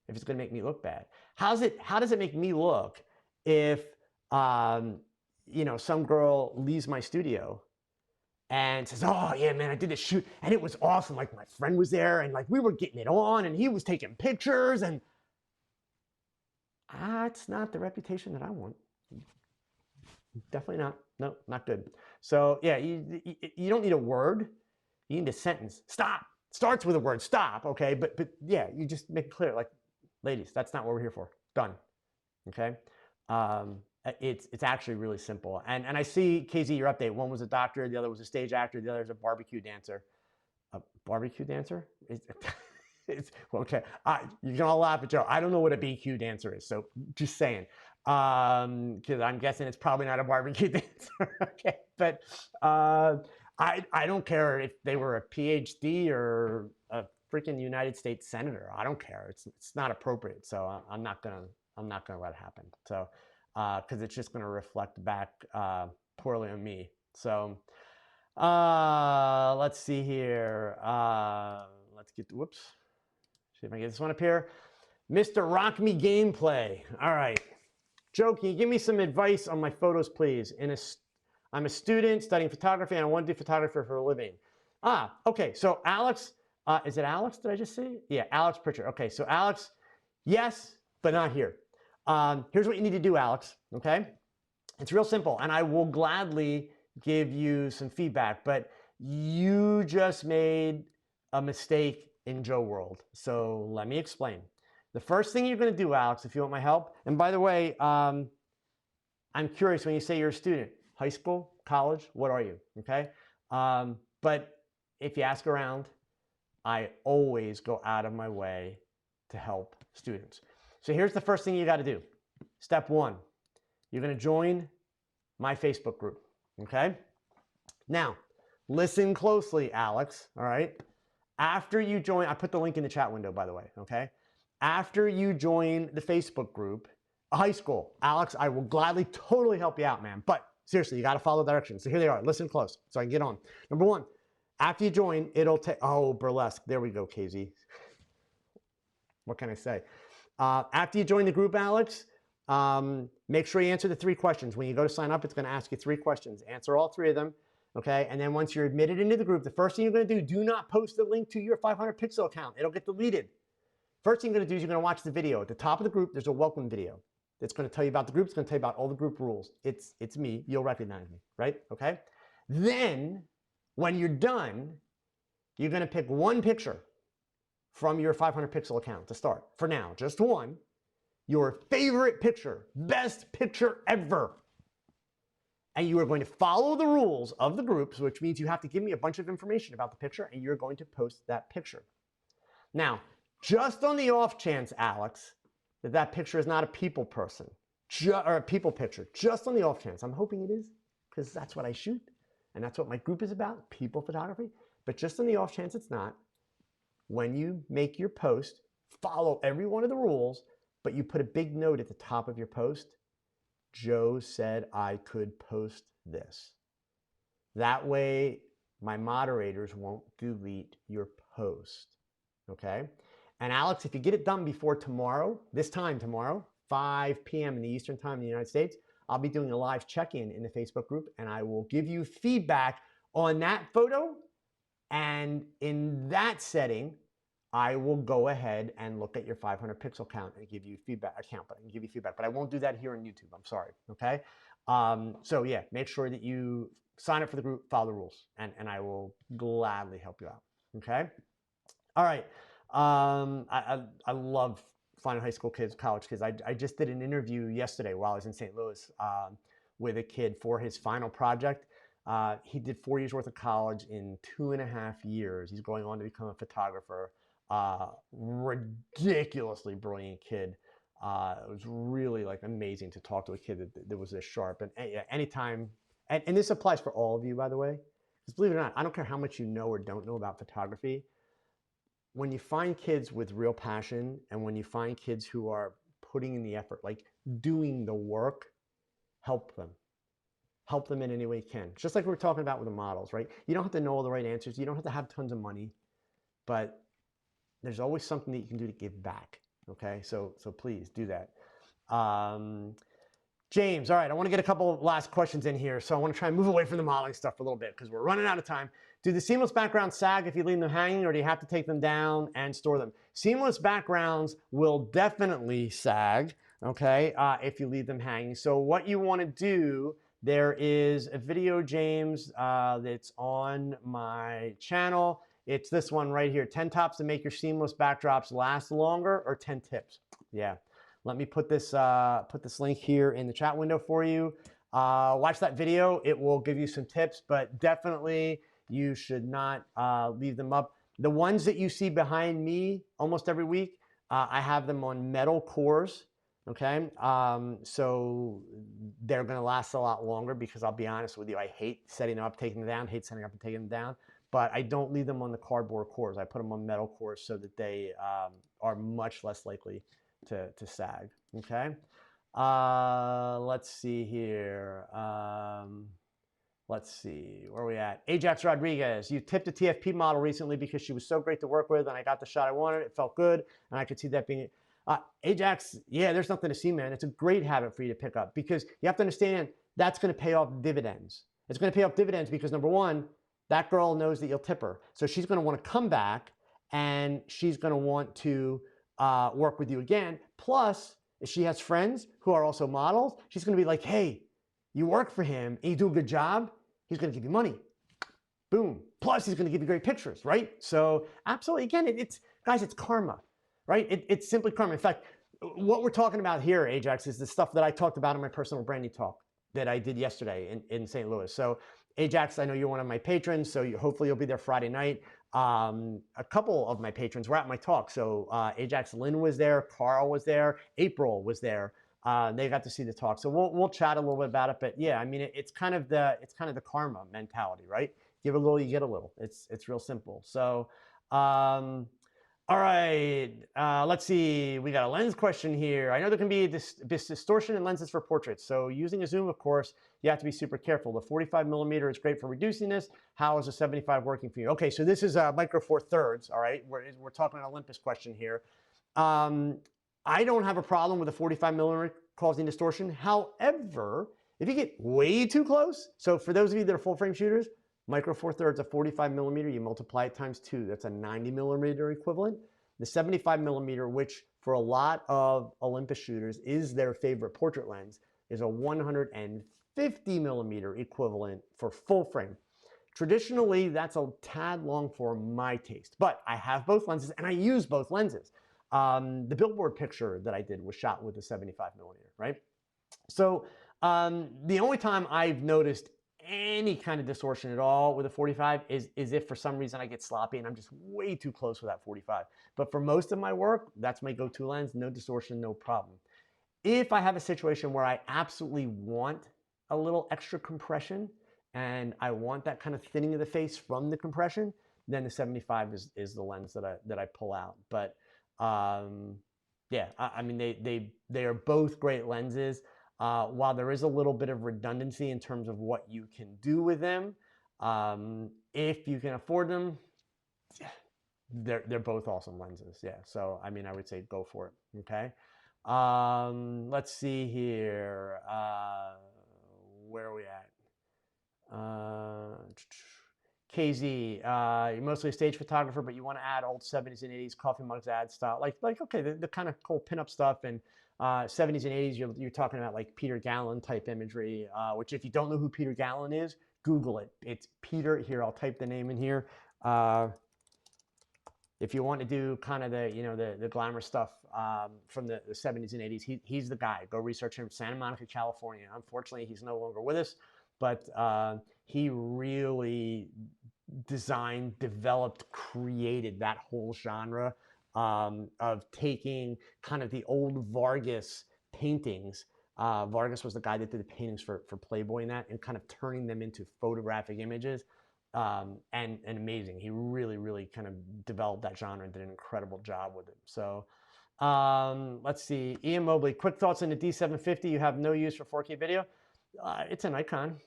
if it's going to make me look bad. How does it make me look if you know, some girl leaves my studio and says, oh yeah, man, I did this shoot and it was awesome. Like, my friend was there and like we were getting it on and he was taking pictures, and that's not the reputation that I want. Definitely not. No, not good. So yeah, you don't need a word. You need a sentence. Stop. Starts with a word, stop, okay? But yeah, you just make it clear, like, ladies, that's not what we're here for. Done. Okay? It's actually really simple. And I see, KZ, your update. One was a doctor, the other was a stage actor, the other is a barbecue dancer. A barbecue dancer? It's okay. You can all laugh at Joe. I don't know what a BQ dancer is, so just saying. Because I'm guessing it's probably not a barbecue dancer. Okay, but I don't care if they were a PhD or a freaking United States senator. I don't care. It's not appropriate. So I'm not gonna let it happen. So because it's just gonna reflect back poorly on me. So let's see here. Let's get whoops. See if I can get this one up here. Mr. Rock Me Gameplay. All right. Joe, can you give me some advice on my photos, please? I'm a student studying photography, and I want to do photography for a living. Okay. So Alex, is it Alex? Did I just say? Yeah, Alex Pritchard. Okay. So Alex, yes, but not here. Here's what you need to do, Alex. Okay. It's real simple, and I will gladly give you some feedback, but you just made a mistake in Joe World. So let me explain. The first thing you're going to do, Alex, if you want my help, and by the way, I'm curious when you say you're a student, high school, college, what are you? Okay. But if you ask around, I always go out of my way to help students. So here's the first thing you got to do. Step one, you're going to join my Facebook group. Okay. Now, listen closely, Alex. All right. After you join, I put the link in the chat window, by the way. Okay. After you join the Facebook group, high school, Alex, I will gladly totally help you out, man. But seriously, you got to follow directions. So here they are. Listen close so I can get on. Number one, after you join, it'll take, oh, burlesque. There we go, KZ. What can I say? After you join the group, Alex, make sure you answer the 3 questions. When you go to sign up, it's going to ask you 3 questions. Answer all 3 of them. Okay. And then once you're admitted into the group, the first thing you're going to do not post the link to your 500 pixel account. It'll get deleted. First thing you're going to do is you're going to watch the video. At the top of the group, there's a welcome video. It's going to tell you about the group. It's going to tell you about all the group rules. It's me. You'll recognize me, right? Okay. Then when you're done, you're going to pick one picture from your 500 pixel account to start. For now, just one. Your favorite picture, best picture ever. And you are going to follow the rules of the groups, which means you have to give me a bunch of information about the picture, and you're going to post that picture. Now, just on the off chance, Alex, that picture is not a people person, or a people picture, just on the off chance, I'm hoping it is, because that's what I shoot, and that's what my group is about, people photography, but just on the off chance it's not, when you make your post, follow every one of the rules, but you put a big note at the top of your post, Joe said I could post this. That way, my moderators won't delete your post, okay? And Alex, if you get it done before tomorrow, this time tomorrow, 5 p.m. in the Eastern time in the United States, I'll be doing a live check-in in the Facebook group, and I will give you feedback on that photo. And in that setting, I will go ahead and look at your 500 pixel count and give you feedback. But I won't do that here on YouTube. I'm sorry. Okay. So yeah, make sure that you sign up for the group, follow the rules, and I will gladly help you out. Okay. All right. I love finding high school kids, college kids. I just did an interview yesterday while I was in St. Louis with a kid for his final project. He did 4 years worth of college in 2.5 years. He's going on to become a photographer. Ridiculously brilliant kid. It was really like amazing to talk to a kid that was this sharp. And anytime, and this applies for all of you, by the way, because believe it or not, I don't care how much you know or don't know about photography. When you find kids with real passion, and when you find kids who are putting in the effort, like doing the work, help them. Help them in any way you can. Just like we were talking about with the models, right? You don't have to know all the right answers. You don't have to have tons of money, but there's always something that you can do to give back. Okay, so please do that. James, all right, I want to get a couple of last questions in here. So I want to try and move away from the modeling stuff for a little bit because we're running out of time. Do the seamless backgrounds sag if you leave them hanging, or do you have to take them down and store them? Seamless backgrounds will definitely sag, okay, if you leave them hanging. So what you want to do, there is a video, James, that's on my channel. It's this one right here, 10 tops to make your seamless backdrops last longer, or 10 tips. Yeah, let me put this link here in the chat window for you. Watch that video. It will give you some tips, but definitely you should not leave them up. The ones that you see behind me almost every week, I have them on metal cores. Okay, so they're going to last a lot longer because I'll be honest with you, I hate setting them up, taking them down, hate setting up and taking them down. but I don't leave them on the cardboard cores. I put them on metal cores so that they are much less likely to sag, okay? Let's see here. Let's see, where are we at? Ajax Rodriguez, you tipped a TFP model recently because she was so great to work with and I got the shot I wanted. It felt good and I could see that being, Ajax, yeah, there's nothing to see, man. It's a great habit for you to pick up because you have to understand that's gonna pay off dividends. It's gonna pay off dividends because number one, that girl knows that you'll tip her. So she's gonna wanna come back and she's gonna want to work with you again. Plus, if she has friends who are also models, she's gonna be like, hey, you work for him and you do a good job, he's gonna give you money. Boom. Plus, he's gonna give you great pictures, right? So absolutely, again, guys, it's karma, right? It's simply karma. In fact, what we're talking about here, Ajax, is the stuff that I talked about in my personal branding talk that I did yesterday in St. Louis. So Ajax, I know you're one of my patrons, so hopefully you'll be there Friday night. A couple of my patrons were at my talk. So Ajax Lynn was there, Carl was there, April was there. They got to see the talk, so we'll chat a little bit about it. But yeah, I mean, it's kind of the karma mentality, right? Give a little, you get a little. It's real simple. So, all right, let's see. We got a lens question here. I know there can be this distortion in lenses for portraits. So using a zoom, of course, you have to be super careful. The 45mm is great for reducing this. How is a 75 working for you? Okay, so this is micro four thirds. All right, we're talking an Olympus question here. I don't have a problem with a 45mm causing distortion. However, if you get way too close, so for those of you that are full frame shooters, micro four thirds of 45mm, you multiply it times 2, that's a 90mm equivalent. The 75mm, which for a lot of Olympus shooters is their favorite portrait lens, is a 150mm equivalent for full frame. Traditionally, that's a tad long for my taste, but I have both lenses and I use both lenses. The billboard picture that I did was shot with a 75mm, right? So the only time I've noticed any kind of distortion at all with a 45 is if for some reason I get sloppy and I'm just way too close with that 45. But for most of my work, that's my go-to lens, no distortion, no problem. If I have a situation where I absolutely want a little extra compression and I want that kind of thinning of the face from the compression, then the 75 is the lens that I pull out. But yeah, I mean, they are both great lenses. While there is a little bit of redundancy in terms of what you can do with them, if you can afford them, they're both awesome lenses. Yeah, so I mean, I would say go for it. Okay. Let's see here. Where are we at? KZ, you're mostly a stage photographer, but you want to add old 70s and 80s coffee mugs ad style, like okay, the kind of cool pinup stuff, and 70s and 80s, you're talking about like Peter Gallen type imagery, which if you don't know who Peter Gallen is, Google it. It's Peter, here, I'll type the name in here. If you want to do kind of the glamour stuff from the 70s and 80s, he's the guy. Go research him. Santa Monica, California. Unfortunately, he's no longer with us, but he really designed, developed, created that whole genre of taking kind of the old Vargas paintings. Vargas was the guy that did the paintings for Playboy and that, and kind of turning them into photographic images. And amazing. He really kind of developed that genre and did an incredible job with it. So let's see. Ian Mobley, quick thoughts on the D750. You have no use for 4K video. It's an Nikon.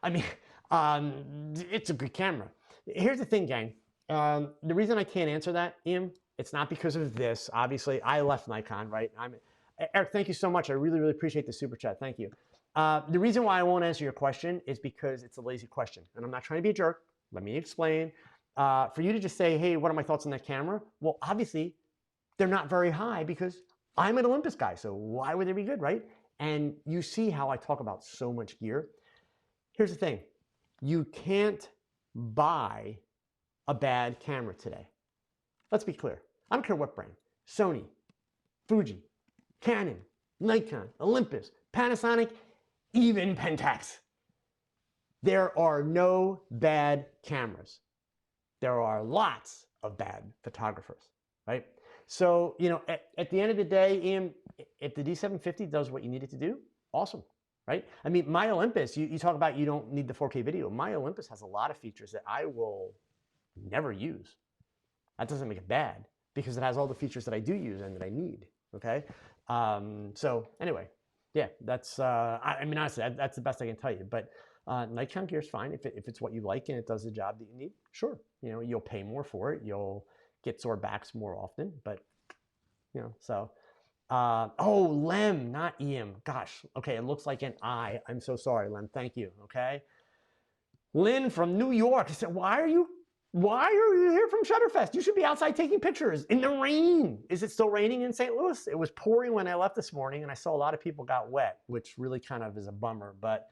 I mean, it's a good camera. Here's the thing, gang. The reason I can't answer that, Ian, it's not because of this. Obviously, I left Nikon, right? Eric, thank you so much. I really appreciate the super chat. Thank you. The reason why I won't answer your question is because it's a lazy question. And I'm not trying to be a jerk. Let me explain. For you to just say, hey, what are my thoughts on that camera? Well, obviously, they're not very high because I'm an Olympus guy. So why would they be good, right? And you see how I talk about so much gear. Here's the thing. You can't buy a bad camera today. Let's be clear. I don't care what brand. Sony, Fuji, Canon, Nikon, Olympus, Panasonic, even Pentax. There are no bad cameras. There are lots of bad photographers, right? So, at the end of the day, Ian, if the D750 does what you need it to do, awesome. right? I mean, my Olympus, you talk about you don't need the 4K video. My Olympus has a lot of features that I will never use. That doesn't make it bad because it has all the features that I do use and that I need, okay? So anyway, yeah, that's, I mean, honestly, that's the best I can tell you. But Nikon gear is fine if it's what you like and it does the job that you need. Sure, you know, you'll pay more for it. You'll get sore backs more often, but you know, so. Oh, Lem, not Em. Gosh, okay, it looks like an I. I'm so sorry, Lem. Thank you, okay? Lynn from New York. I said, why are you here from Shutterfest? You should be outside taking pictures in the rain. Is it still raining in St. Louis? It was pouring when I left this morning, and I saw a lot of people got wet, which really kind of is a bummer. But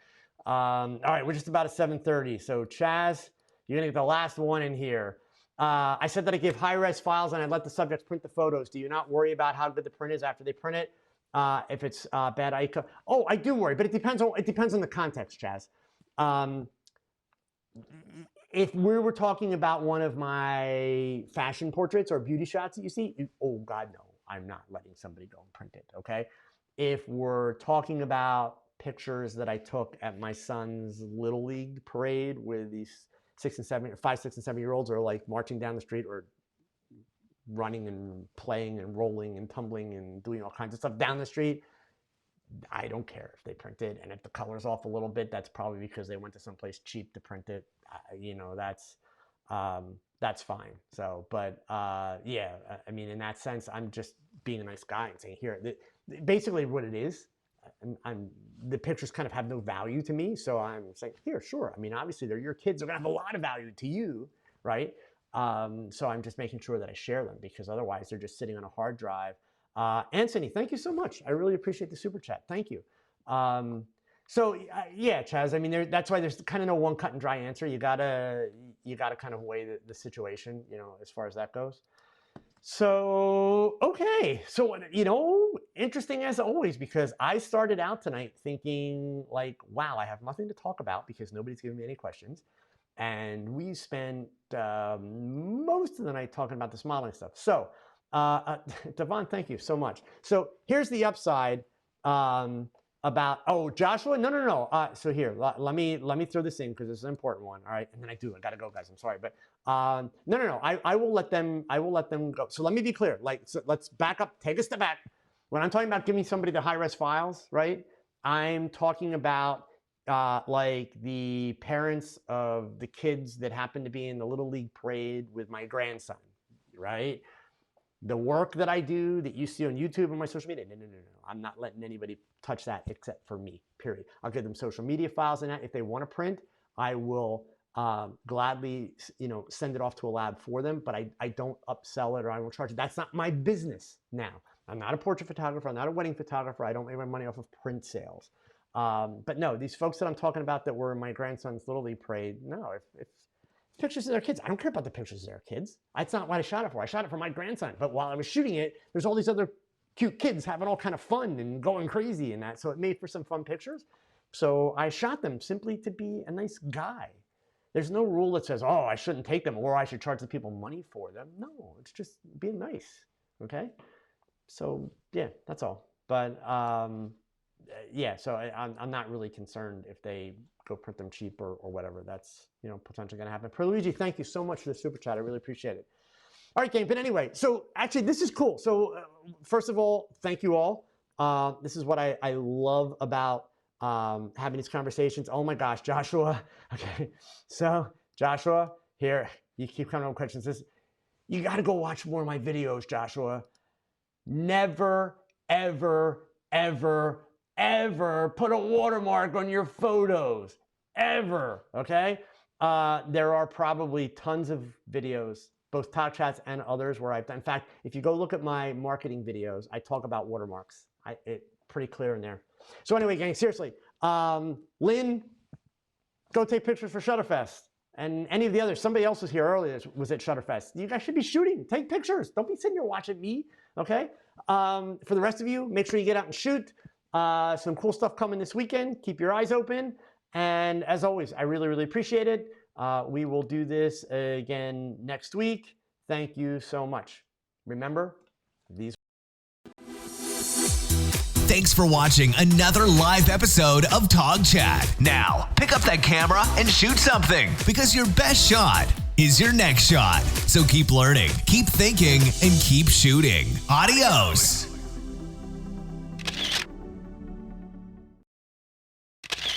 all right, we're just about at 7:30. So Chaz, you're gonna get the last one in here. I said that I give high-res files and I let the subjects print the photos. Do you not worry about how good the print is after they print it? If it's bad Ica? Oh, I do worry, but it depends on the context, Chaz. If we were talking about one of my fashion portraits or beauty shots that you see, oh God, no, I'm not letting somebody go and print it, okay? If we're talking about pictures that I took at my son's Little League parade with these 5, 6, and 7-year-olds are like marching down the street or running and playing and rolling and tumbling and doing all kinds of stuff down the street, I don't care if they print it. And if the color's off a little bit, that's probably because they went to someplace cheap to print it. You know, that's fine. So, but yeah, I mean, in that sense, I'm just being a nice guy and saying, here, basically what it is, the pictures kind of have no value to me. So I'm saying, here, sure. I mean, obviously they're your kids. They're gonna have a lot of value to you, right? So I'm just making sure that I share them because otherwise they're just sitting on a hard drive. Anthony, thank you so much. I really appreciate the super chat. Thank you. Yeah, Chaz, I mean, that's why there's kind of no one cut and dry answer. You gotta kind of weigh the situation, you know, as far as that goes. So, okay. So, you know, interesting as always, because I started out tonight thinking like, wow, I have nothing to talk about because nobody's giving me any questions. And we spent most of the night talking about this modeling stuff. So, Devon, thank you so much. So here's the upside about, oh, Joshua, no. So here, let me throw this in because this is an important one. All right, and then I gotta go, guys. I'm sorry, but no. I will let them go. So let me be clear. Like, so let's back up. Take a step back. When I'm talking about giving somebody the high-res files, right? I'm talking about like the parents of the kids that happen to be in the Little League parade with my grandson, right? The work that I do that you see on YouTube and my social media, no. I'm not letting anybody touch that except for me, period. I'll give them social media files and that. If they want to print, I will gladly, you know, send it off to a lab for them, but I don't upsell it or I won't charge it. That's not my business now. I'm not a portrait photographer. I'm not a wedding photographer. I don't make my money off of print sales. But no, these folks that I'm talking about that were in my grandson's Little League parade, no, if pictures of their kids, I don't care about the pictures of their kids. That's not what I shot it for. I shot it for my grandson. But while I was shooting it, there's all these other cute kids having all kind of fun and going crazy and that. So it made for some fun pictures. So I shot them simply to be a nice guy. There's no rule that says, oh, I shouldn't take them or I should charge the people money for them. No, it's just being nice, okay? So yeah, that's all. But yeah, so I'm not really concerned if they go print them cheap or whatever. That's, you know, potentially going to happen. Perluigi, thank you so much for the super chat. I really appreciate it. All right, gang. But anyway, so actually this is cool. So first of all, thank you all. This is what I love about having these conversations. Oh my gosh, Joshua. Okay, so Joshua, here, you keep coming up with questions. You got to go watch more of my videos, Joshua. Never, ever, ever, ever put a watermark on your photos, ever, okay? There are probably tons of videos, both TogChats and others where I've done. In fact, if you go look at my marketing videos, I talk about watermarks. It's pretty clear in there. So anyway, gang, seriously, Lynn, go take pictures for Shutterfest. And any of the others, somebody else was here earlier, was at Shutterfest. You guys should be shooting, take pictures. Don't be sitting here watching me, okay? For the rest of you, make sure you get out and shoot. Some cool stuff coming this weekend. Keep your eyes open. And as always, I really, really appreciate it. We will do this again next week. Thank you so much. Remember, these Thanks for watching another live episode of TogChat. Now, pick up that camera and shoot something, because your best shot is your next shot. So keep learning, keep thinking, and keep shooting. Adios.